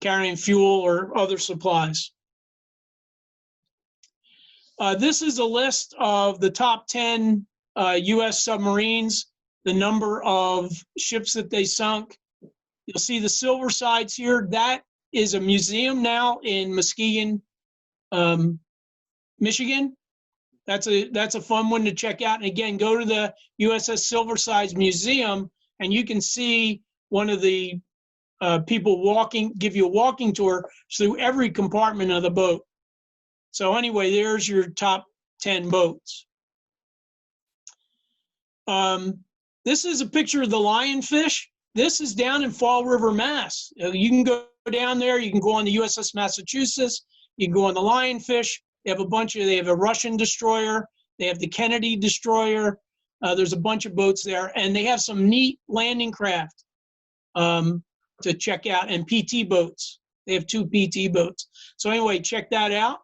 Speaker 2: carrying fuel or other supplies. This is a list of the top 10 US submarines, the number of ships that they sunk. You'll see the Silversides here. That is a museum now in Muskegon, Michigan. That's a fun one to check out. And again, go to the USS Silversides Museum, and you can see one of the people give you a walking tour through every compartment of the boat. So anyway, there's your top 10 boats. This is a picture of the lionfish. This is down in Fall River, Mass. You can go down there. You can go on the USS Massachusetts. You can go on the lionfish. They have a Russian destroyer. They have the Kennedy destroyer. There's a bunch of boats there, and they have some neat landing craft to check out, and PT boats. They have 2 PT boats. So anyway, check that out.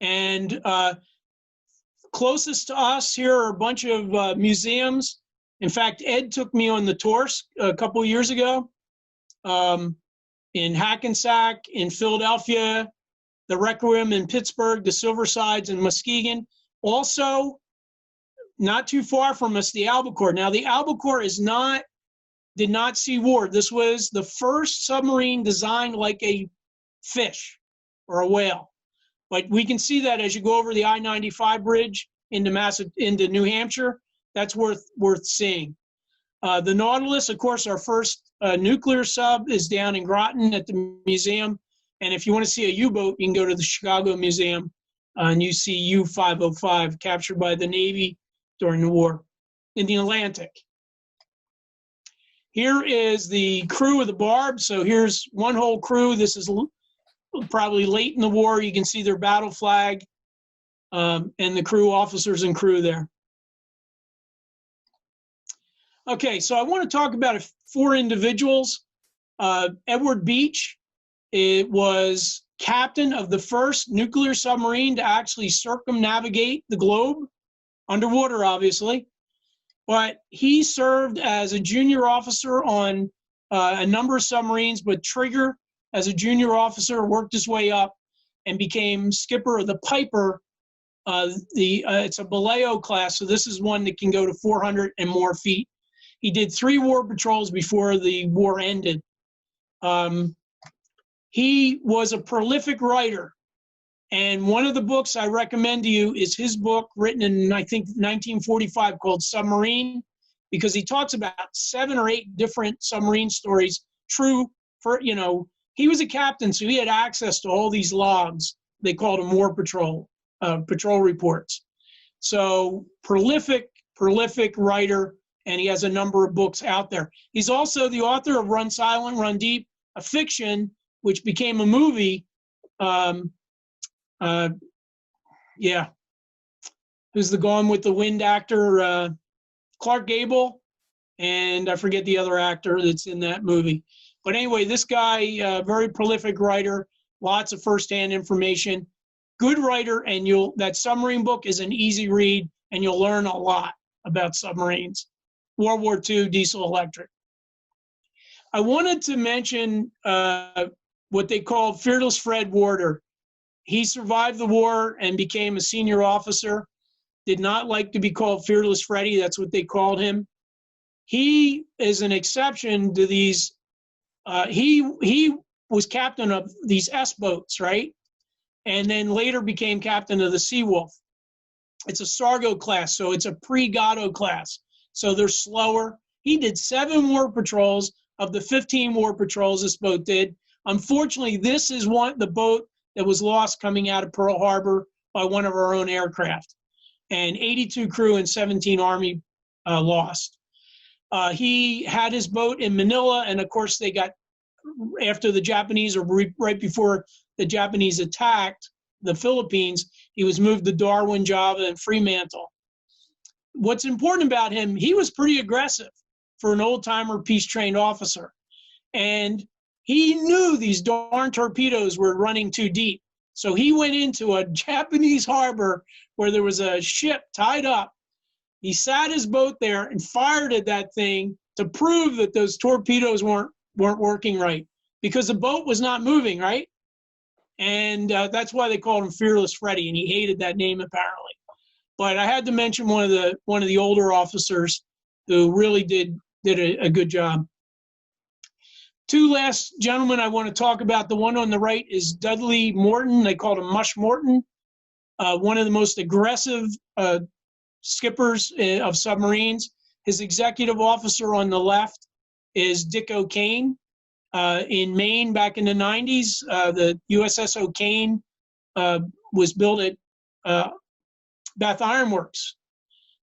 Speaker 2: And closest to us here are a bunch of museums. In fact, Ed took me on the tour a couple of years ago in Hackensack, in Philadelphia, the Requiem in Pittsburgh, the Silversides in Muskegon. Also, not too far from us, the Albacore. Now, the Albacore did not see war. This was the first submarine designed like a fish or a whale. But we can see that as you go over the I-95 bridge into New Hampshire. That's worth seeing. The Nautilus, of course, our first nuclear sub, is down in Groton at the museum. And if you want to see a U-boat, you can go to the Chicago Museum and you see U-505 captured by the Navy during the war in the Atlantic. Here is the crew of the Barb. So here's one whole crew. This is probably late in the war. You can see their battle flag and the crew, officers and crew there. Okay, so I want to talk about 4 individuals. Edward Beach, it was captain of the first nuclear submarine to actually circumnavigate the globe, underwater obviously, but he served as a junior officer on a number of submarines, but Trigger as a junior officer worked his way up and became skipper of the Piper. It's a Baleo class, so this is one that can go to 400 and more feet. He did 3 war patrols before the war ended. He was a prolific writer, and one of the books I recommend to you is his book written in, I think, 1945 called Submarine, because he talks about 7 or 8 different submarine stories, true for, you know, he was a captain, so he had access to all these logs. They called them war patrol reports. So prolific writer, and he has a number of books out there. He's also the author of Run Silent, Run Deep, a fiction which became a movie. Yeah. Who's the Gone with the Wind actor? Clark Gable, and I forget the other actor that's in that movie. But anyway, this guy, very prolific writer, lots of firsthand information, good writer, and that submarine book is an easy read, and you'll learn a lot about submarines. World War II, diesel electric. I wanted to mention what they called Fearless Fred Warder. He survived the war and became a senior officer. Did not like to be called Fearless Freddy. That's what they called him. He is an exception to these. He was captain of these S-boats, right? And then later became captain of the Seawolf. It's a Sargo class, so it's a pre-Gatto class. So they're slower. He did 7 war patrols of the 15 war patrols this boat did. Unfortunately, this is the boat that was lost coming out of Pearl Harbor by one of our own aircraft. And 82 crew and 17 Army lost. He had his boat in Manila, and of course they got, after the Japanese, or right before the Japanese attacked the Philippines, he was moved to Darwin, Java, and Fremantle. What's important about him, he was pretty aggressive for an old-timer peace-trained officer. And he knew these darn torpedoes were running too deep. So he went into a Japanese harbor where there was a ship tied up. He sat his boat there and fired at that thing to prove that those torpedoes weren't working right, because the boat was not moving, right? And that's why they called him Fearless Freddy, and he hated that name apparently. But I had to mention one of the older officers who really did a good job. 2 last gentlemen I want to talk about. The one on the right is Dudley Morton. They called him Mush Morton. One of the most aggressive skippers of submarines. His executive officer on the left is Dick O'Kane. In Maine back in the 90s, the USS O'Kane was built at Bath Iron Works.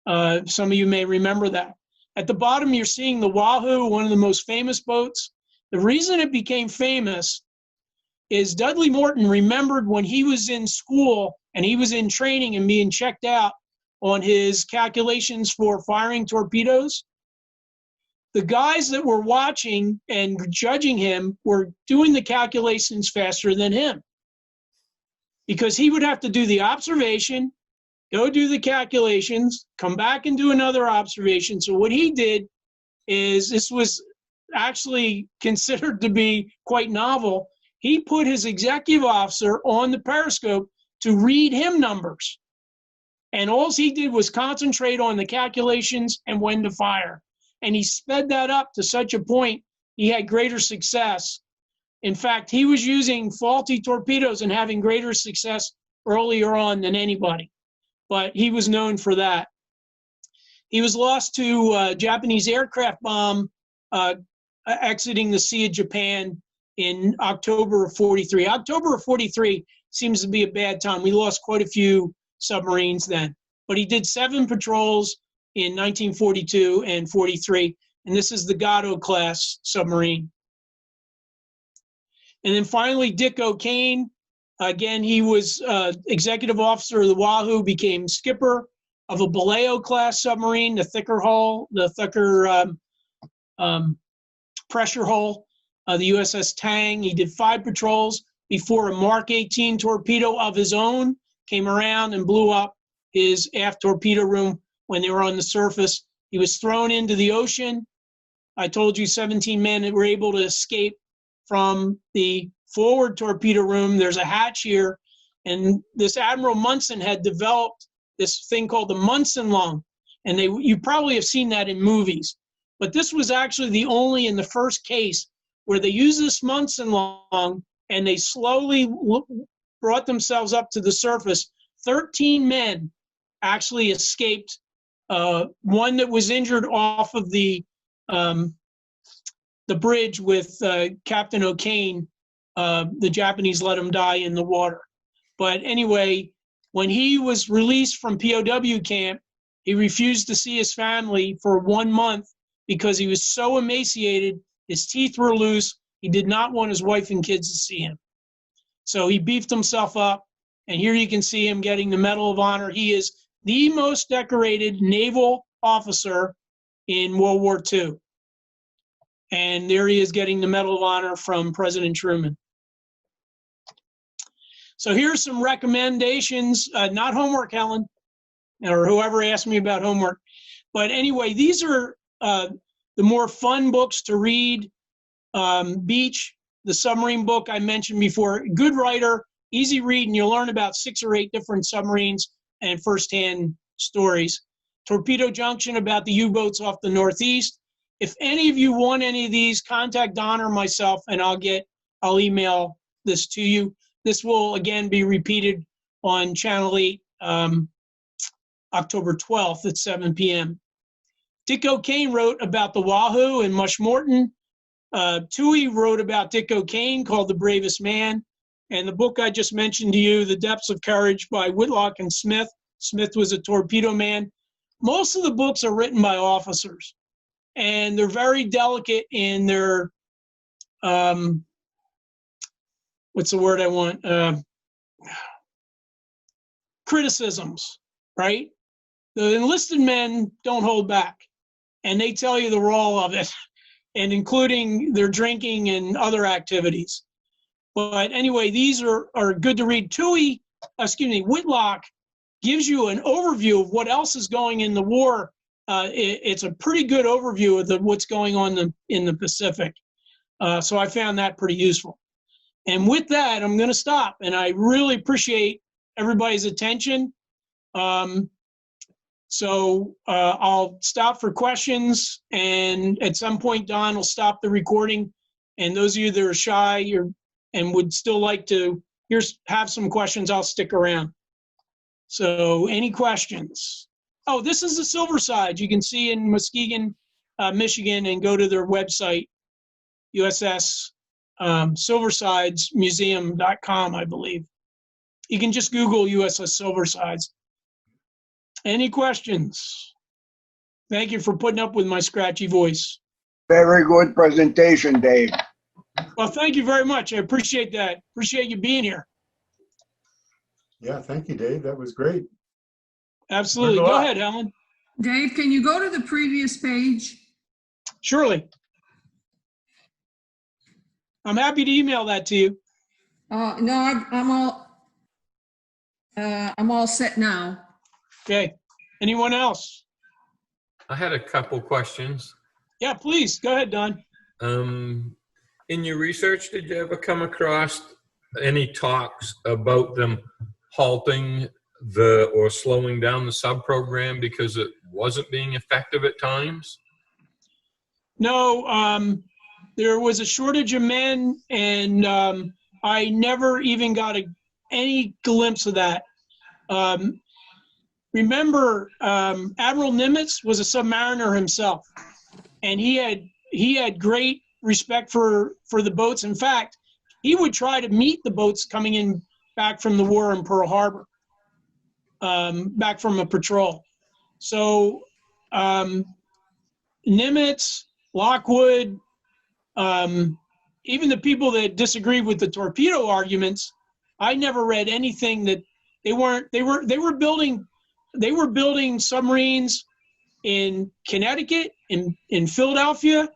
Speaker 2: Some of you may remember that. At the bottom, you're seeing the Wahoo, one of the most famous boats. The reason it became famous is Dudley Morton remembered when he was in school and he was in training and being checked out on his calculations for firing torpedoes. The guys that were watching and judging him were doing the calculations faster than him, because he would have to do the observation, go do the calculations, come back and do another observation. So what he did is, this was actually considered to be quite novel, he put his executive officer on the periscope to read him numbers. And all he did was concentrate on the calculations and when to fire. And he sped that up to such a point he had greater success. In fact, he was using faulty torpedoes and having greater success earlier on than anybody. But he was known for that. He was lost to a Japanese aircraft bomb exiting the Sea of Japan in October of 43. October of 43 seems to be a bad time. We lost quite a few submarines then. But he did 7 patrols in 1942 and 43, and this is the Gatto class submarine. And then finally, Dick O'Kane. Again, he was executive officer of the Wahoo, became skipper of a Baleo class submarine, the thicker hull, the thicker pressure hull, the USS Tang. He did 5 patrols before a Mark 18 torpedo of his own came around and blew up his aft torpedo room when they were on the surface. He was thrown into the ocean. I told you 17 men that were able to escape from the forward torpedo room. There's a hatch here, and this Admiral Munson had developed this thing called the Munson lung, and you probably have seen that in movies. But this was actually the only in the first case where they used this Munson lung and they slowly brought themselves up to the surface. 13 men actually escaped. One that was injured off of the bridge with Captain O'Kane. The Japanese let him die in the water. But anyway, when he was released from POW camp, he refused to see his family for 1 month because he was so emaciated, his teeth were loose, he did not want his wife and kids to see him. So he beefed himself up, and here you can see him getting the Medal of Honor. He is the most decorated naval officer in World War II. And there he is getting the Medal of Honor from President Truman. So here's some recommendations, not homework, Helen, or whoever asked me about homework. But anyway, these are the more fun books to read. Beach, the submarine book I mentioned before, good writer, easy read, and you'll learn about 6 or 8 different submarines and firsthand stories. Torpedo Junction, about the U-boats off the Northeast. If any of you want any of these, contact Don or myself, and I'll email this to you. This will, again, be repeated on Channel 8, October 12th at 7 p.m. Dick O'Kane wrote about the Wahoo and Mush Morton. Toohey wrote about Dick O'Kane, called The Bravest Man. And the book I just mentioned to you, The Depths of Courage, by Whitlock and Smith. Smith was a torpedo man. Most of the books are written by officers, and they're very delicate in their, what's the word I want? Criticisms, right? The enlisted men don't hold back, and they tell you the raw of it, and including their drinking and other activities. But anyway, these are good to read. Whitlock gives you an overview of what else is going in the war. It's a pretty good overview of what's going on in the Pacific. So I found that pretty useful. And with that, I'm going to stop. And I really appreciate everybody's attention. So I'll stop for questions. And at some point, Don will stop the recording. And those of you that are shy and would still like to have some questions, I'll stick around. So any questions? Oh, this is the Silversides. You can see in Muskegon, Michigan, and go to their website, USS Silversides Museum.com, I believe. You can just Google USS Silversides. Any questions? Thank you for putting up with my scratchy voice.
Speaker 6: Very good presentation, Dave.
Speaker 2: Well, thank you very much. I appreciate that. Appreciate you being here.
Speaker 3: Yeah, thank you, Dave. That was great.
Speaker 2: Absolutely. Go ahead, Helen.
Speaker 4: Dave, can you go to the previous page?
Speaker 2: Surely. I'm happy to email that to you.
Speaker 4: No, I'm all set now.
Speaker 2: Okay. Anyone else?
Speaker 7: I had a couple questions.
Speaker 2: Yeah, please. Go ahead, Don.
Speaker 7: In your research, did you ever come across any talks about them halting or slowing down the sub program because it wasn't being effective at times?
Speaker 2: No, there was a shortage of men, and I never even got any glimpse of that. remember, Admiral Nimitz was a submariner himself, and he had great respect for the boats. In fact, he would try to meet the boats coming in back from the war in Pearl Harbor, back from a patrol. So Nimitz, Lockwood, even the people that disagreed with the torpedo arguments, I never read anything that they were building submarines in Connecticut, in Philadelphia,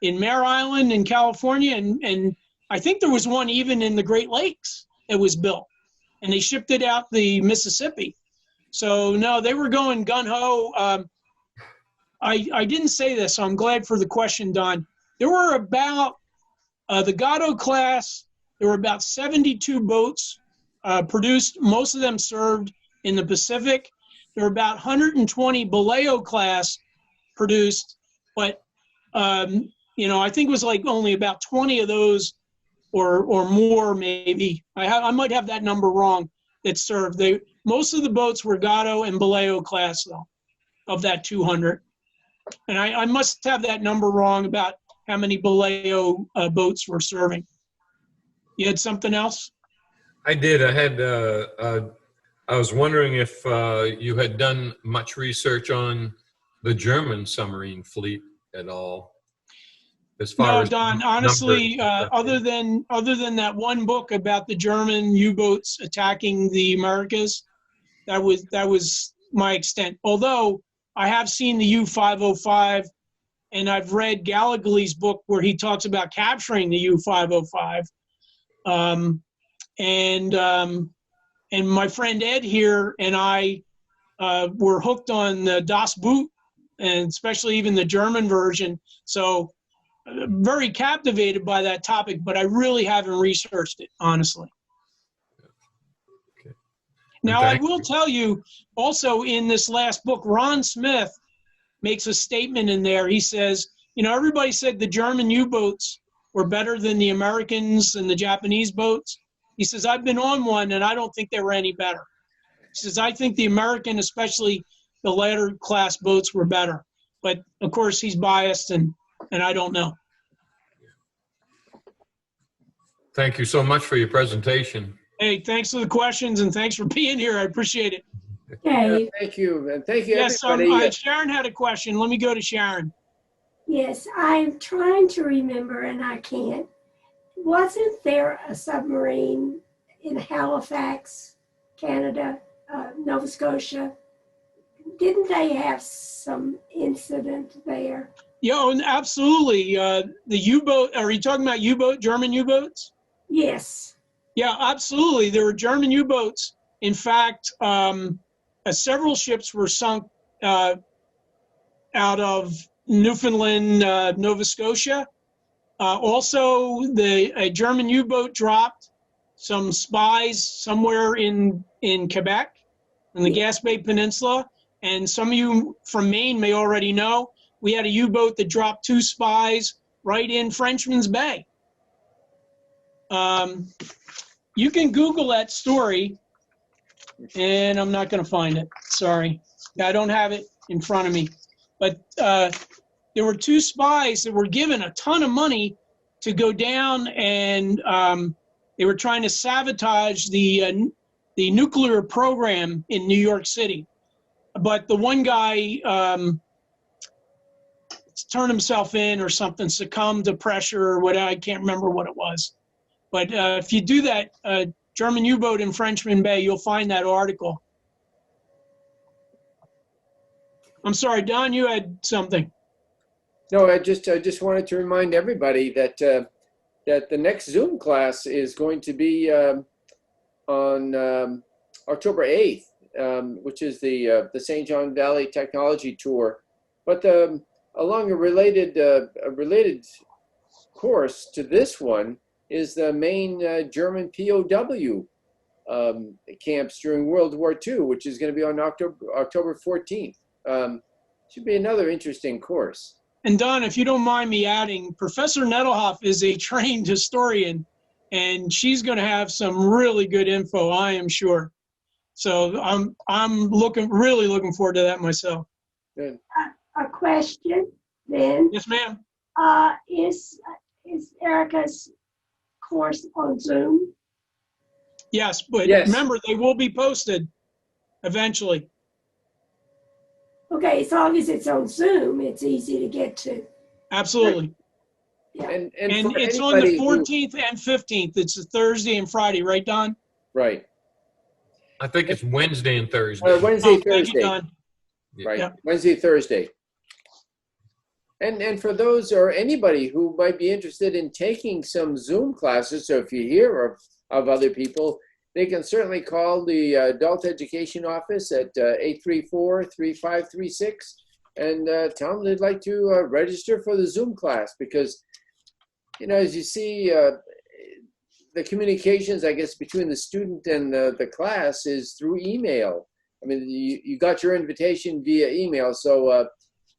Speaker 2: in Mare Island, in California, and I think there was one even in the Great Lakes that was built, and they shipped it out the Mississippi. So no, they were going gun-ho. I didn't say this, so I'm glad for the question, Don. There were about, the Gatto class, there were about 72 boats produced. Most of them served in the Pacific. There were about 120 Baleo class produced, but I think it was like only about 20 of those or more maybe. I might have that number wrong that served. Most of the boats were Gatto and Baleo class though, of that 200. And I must have that number wrong about how many Baleo boats were serving. You had something else?
Speaker 7: I did. I was wondering if you had done much research on the German submarine fleet at all. As far as
Speaker 2: Don, honestly, other than that one book about the German U-boats attacking the Americas, that was my extent. Although I have seen the U-505, and I've read Gallagher's book where he talks about capturing the U-505. And my friend Ed here and I were hooked on the Das Boot, and especially even the German version. So very captivated by that topic, but I really haven't researched it, honestly.
Speaker 7: Okay.
Speaker 2: Now, I will tell you also in this last book, Ron Smith makes a statement in there. He says, everybody said the German U-boats were better than the Americans and the Japanese boats. He says, I've been on one and I don't think they were any better. He says, I think the American, especially the latter class boats, were better. But of course he's biased and I don't know.
Speaker 7: Thank you so much for your presentation.
Speaker 2: Hey, thanks for the questions and thanks for being here. I appreciate it.
Speaker 8: Okay.
Speaker 1: Thank you, and thank you,
Speaker 2: Yes,
Speaker 1: everybody.
Speaker 2: Sharon had a question. Let me go to Sharon.
Speaker 8: Yes, I'm trying to remember and I can't. Wasn't there a submarine in Halifax, Canada, Nova Scotia? Didn't they have some incident there?
Speaker 2: Yeah, absolutely. The U-boat, are you talking about U-boat, German U-boats?
Speaker 8: Yes.
Speaker 2: Yeah, absolutely. There were German U-boats. In fact, several ships were sunk out of Newfoundland, Nova Scotia. Also, a German U-boat dropped some spies somewhere in Quebec, in the Gaspé Peninsula. And some of you from Maine may already know, we had a U-boat that dropped 2 spies right in Frenchman's Bay. You can Google that story, and I'm not going to find it. Sorry. I don't have it in front of me. But there were 2 spies that were given a ton of money to go down, and they were trying to sabotage the nuclear program in New York City. But the one guy turned himself in or something, succumbed to pressure or whatever. I can't remember what it was. But if you do that, German U-boat in Frenchman Bay, you'll find that article. I'm sorry, Don, you had something.
Speaker 1: No, I just wanted to remind everybody that that the next Zoom class is going to be on October 8th, which is the St. John Valley Technology Tour. But along a related course to this one is the main German POW camps during World War II, which is going to be on October 14th. Should be another interesting course.
Speaker 2: And Don, if you don't mind me adding, Professor Nettlehoff is a trained historian, and she's going to have some really good info, I am sure. So I'm really looking forward to that myself.
Speaker 1: Good.
Speaker 8: A question then.
Speaker 2: Yes, ma'am.
Speaker 8: Is Erica's course on Zoom?
Speaker 2: Yes, but
Speaker 1: Yes.
Speaker 2: remember, they will be posted eventually.
Speaker 8: Okay, as long as it's on Zoom, it's easy to get to.
Speaker 2: Absolutely.
Speaker 8: Yeah.
Speaker 1: And
Speaker 2: And
Speaker 1: for
Speaker 2: it's on the
Speaker 1: anybody who-
Speaker 2: 14th and 15th. It's a Thursday and Friday, right, Don?
Speaker 1: right.
Speaker 7: I think it's Wednesday and Thursday.
Speaker 1: Wednesday,
Speaker 2: Thank you,
Speaker 1: Thursday.
Speaker 2: Don.
Speaker 1: Right.
Speaker 2: Yeah.
Speaker 1: Wednesday, Thursday. And for those or anybody who might be interested in taking some Zoom classes, so if you hear of other people, they can certainly call the Adult Education Office at 834-3536 and tell them they'd like to register for the Zoom class because, you know, as you see, the communications, I guess, between the student and the class is through email. I mean, you got your invitation via email, so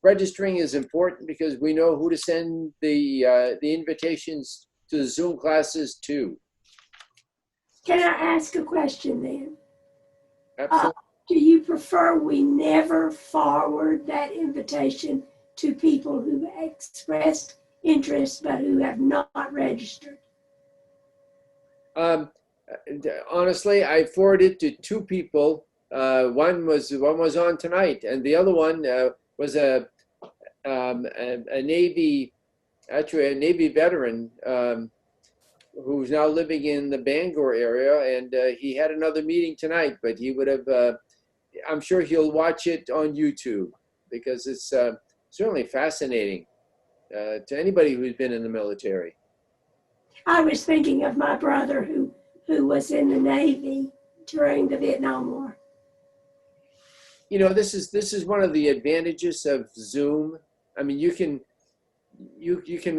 Speaker 1: registering is important because we know who to send the invitations to the Zoom classes to.
Speaker 8: Can I ask a question then?
Speaker 1: Absolutely.
Speaker 8: Do you prefer we never forward that invitation to people who expressed interest but who have not registered?
Speaker 1: Honestly, I forwarded to two people. One was on tonight, and the other one was a Navy veteran who's now living in the Bangor area, and he had another meeting tonight. But he would have. I'm sure he'll watch it on YouTube because it's certainly fascinating to anybody who's been in the military.
Speaker 8: I was thinking of my brother who was in the Navy during the Vietnam War.
Speaker 1: You know, this is one of the advantages of Zoom. I mean, you can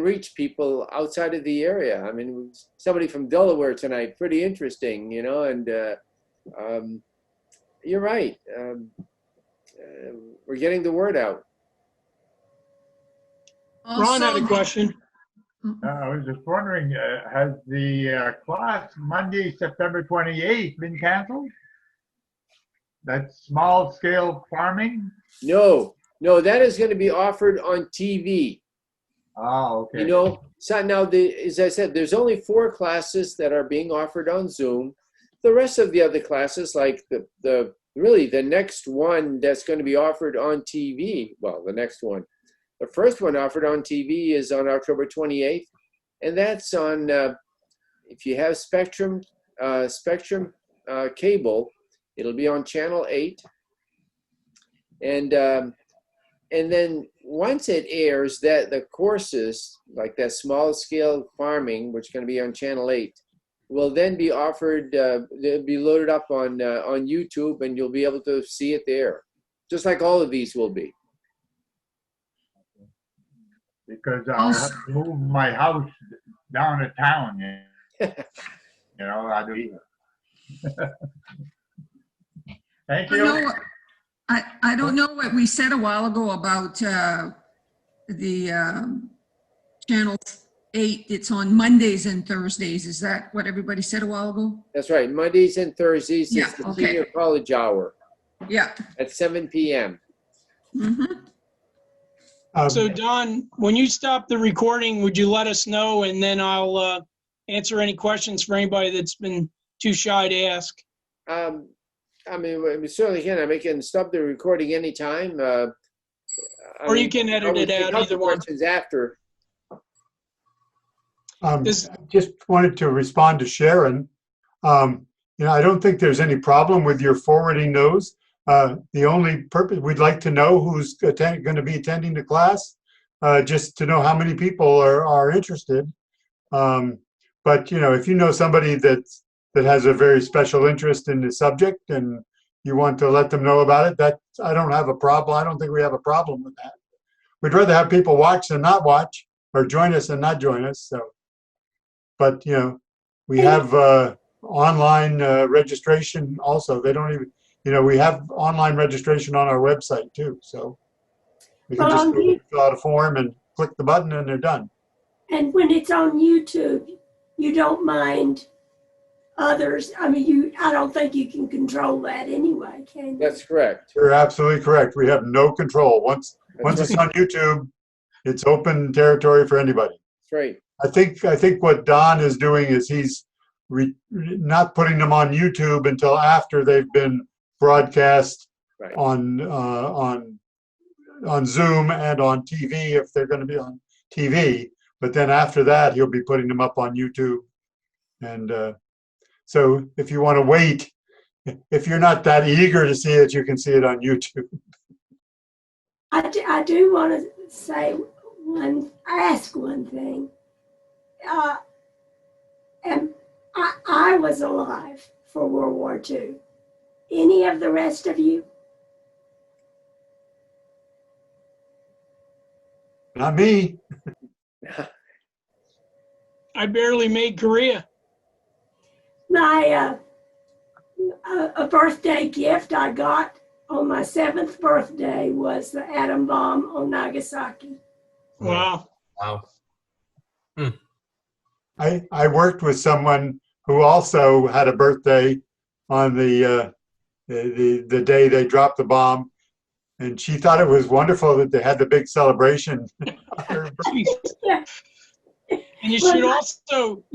Speaker 1: reach people outside of the area. I mean, somebody from Delaware tonight, pretty interesting, you know, and you're right. We're getting the word out.
Speaker 2: Ron had a
Speaker 4: Also,
Speaker 2: question.
Speaker 9: I was just wondering, has the class Monday, September 28th been canceled? That small scale farming?
Speaker 1: No, that is going to be offered on TV.
Speaker 9: Oh, okay.
Speaker 1: You know, so now as I said, there's only 4 classes that are being offered on Zoom. The rest of the other classes, like the next one that's going to be offered on TV. Well, the next one. The first one offered on TV is on October 28th, and that's on, if you have Spectrum cable, it'll be on Channel 8. And then once it airs, that the courses, like that small scale farming, which is going to be on Channel 8, will then be offered, they'll be loaded up on YouTube, and you'll be able to see it there, just like all of these will be.
Speaker 9: Because I'll have to move my house down to town. You know, I do. Thank you.
Speaker 4: I don't know what we said a while ago about the Channel 8. It's on Mondays and Thursdays. Is that what everybody said a while ago?
Speaker 1: That's right. Mondays and Thursdays
Speaker 4: Yeah,
Speaker 1: is the
Speaker 4: okay.
Speaker 1: senior college hour
Speaker 4: Yeah.
Speaker 1: at 7 p.m.
Speaker 4: Mm-hmm.
Speaker 2: So Don, when you stop the recording, would you let us know, and then I'll answer any questions for anybody that's been too shy to ask.
Speaker 1: I mean, we certainly can. I mean, I can stop the recording anytime.
Speaker 2: Or you can edit it out, either one.
Speaker 1: Questions after.
Speaker 3: Just wanted to respond to Sharon. You know, I don't think there's any problem with your forwarding those. The only purpose, we'd like to know who's going to be attending the class, just to know how many people are interested. But, you know, if you know somebody that has a very special interest in the subject and you want to let them know about it, that I don't have a problem. I don't think we have a problem with that. We'd rather have people watch than not watch, or join us and not join us. So, but, you know, we have online registration also. They don't even, you know, we have online registration on our website too. So you can just fill out a form and click the button and they're done.
Speaker 8: And when it's on YouTube, you don't mind others. I mean, I don't think you can control that anyway, can you?
Speaker 1: That's correct.
Speaker 3: You're absolutely correct. We have no control. Once
Speaker 1: That's
Speaker 3: it's
Speaker 1: right.
Speaker 3: on YouTube, it's open territory for anybody.
Speaker 1: That's right.
Speaker 3: I think what Don is doing is he's not putting them on YouTube until after they've been broadcast
Speaker 1: Right.
Speaker 3: on Zoom and on TV if they're going to be on TV. But then after that, he'll be putting them up on YouTube. And so if you want to wait, if you're not that eager to see it, you can see it on YouTube.
Speaker 8: I do want to ask one thing. And I was alive for World War II. Any of the rest of you?
Speaker 3: Not me.
Speaker 2: I barely made Korea.
Speaker 8: My a birthday gift I got on my 7th birthday was the atom bomb on Nagasaki.
Speaker 2: Wow.
Speaker 7: Wow.
Speaker 3: I worked with someone who also had a birthday on the day they dropped the bomb, and she thought it was wonderful that they had the big celebration.
Speaker 8: Yeah.
Speaker 2: And you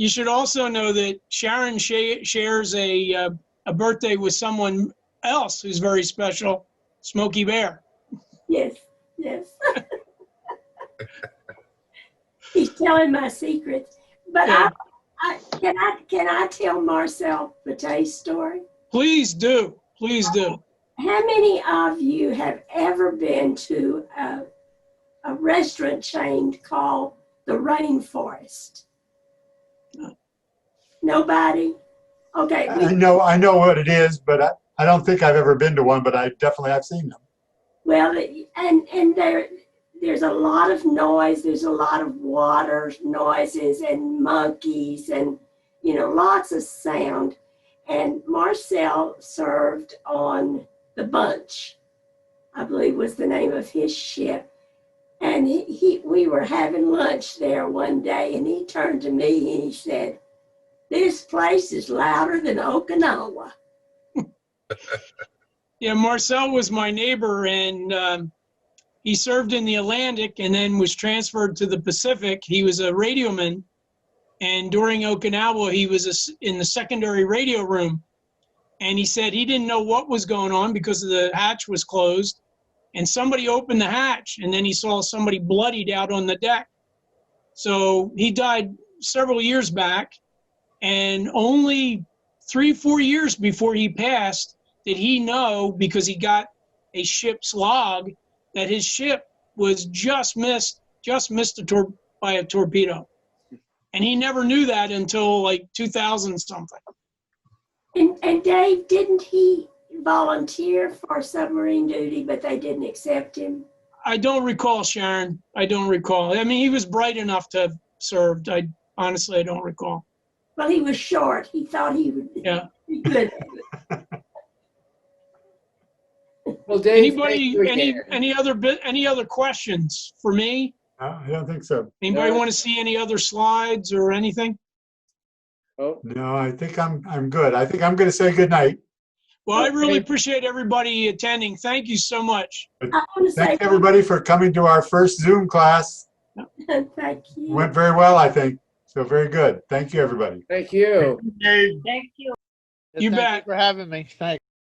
Speaker 2: should also know that Sharon shares a birthday with someone else who's very special, Smokey Bear.
Speaker 8: Yes, yes. He's telling my secrets. But
Speaker 2: Yeah.
Speaker 8: can I tell Marcel Bataille's story?
Speaker 2: Please do. Please do.
Speaker 8: How many of you have ever been to a restaurant chain called the Rainforest? Nobody? Okay.
Speaker 3: I know what it is, but I don't think I've ever been to one, but I definitely have seen them.
Speaker 8: Well, and there's a lot of noise. There's a lot of water noises and monkeys and, lots of sound. And Marcel served on the Bunch, I believe was the name of his ship. And we were having lunch there one day, and he turned to me and he said, "This place is louder than Okinawa."
Speaker 2: Yeah, Marcel was my neighbor, and he served in the Atlantic and then was transferred to the Pacific. He was a radioman, and during Okinawa, he was in the secondary radio room. And he said he didn't know what was going on because the hatch was closed. And somebody opened the hatch, and then he saw somebody bloodied out on the deck. So he died several years back, and only 3-4 years before he passed did he know, because he got a ship's log, that his ship was just missed by a torpedo. And he never knew that until like 2000 something.
Speaker 8: And Dave, didn't he volunteer for submarine duty, but they didn't accept him?
Speaker 2: I don't recall, Sharon. I don't recall. I mean, he was bright enough to have served. Honestly, I don't recall.
Speaker 8: Well, he was short. He thought he would be good.
Speaker 1: Well, Dave,
Speaker 2: any other questions for me?
Speaker 3: I don't think so.
Speaker 2: Anybody
Speaker 1: No.
Speaker 2: want to see any other slides or anything?
Speaker 1: Oh,
Speaker 3: No, I think I'm good. I think I'm going to say good night.
Speaker 2: Well, I really
Speaker 1: Okay.
Speaker 2: appreciate everybody attending. Thank you so much.
Speaker 8: I want to say
Speaker 3: Thanks everybody for coming to our first Zoom class.
Speaker 8: thank you.
Speaker 3: Went very well, I think. So very good. Thank you, everybody.
Speaker 1: thank you.
Speaker 9: Dave.
Speaker 5: Yes,
Speaker 2: You
Speaker 5: thank
Speaker 2: bet.
Speaker 5: for having me. Thanks.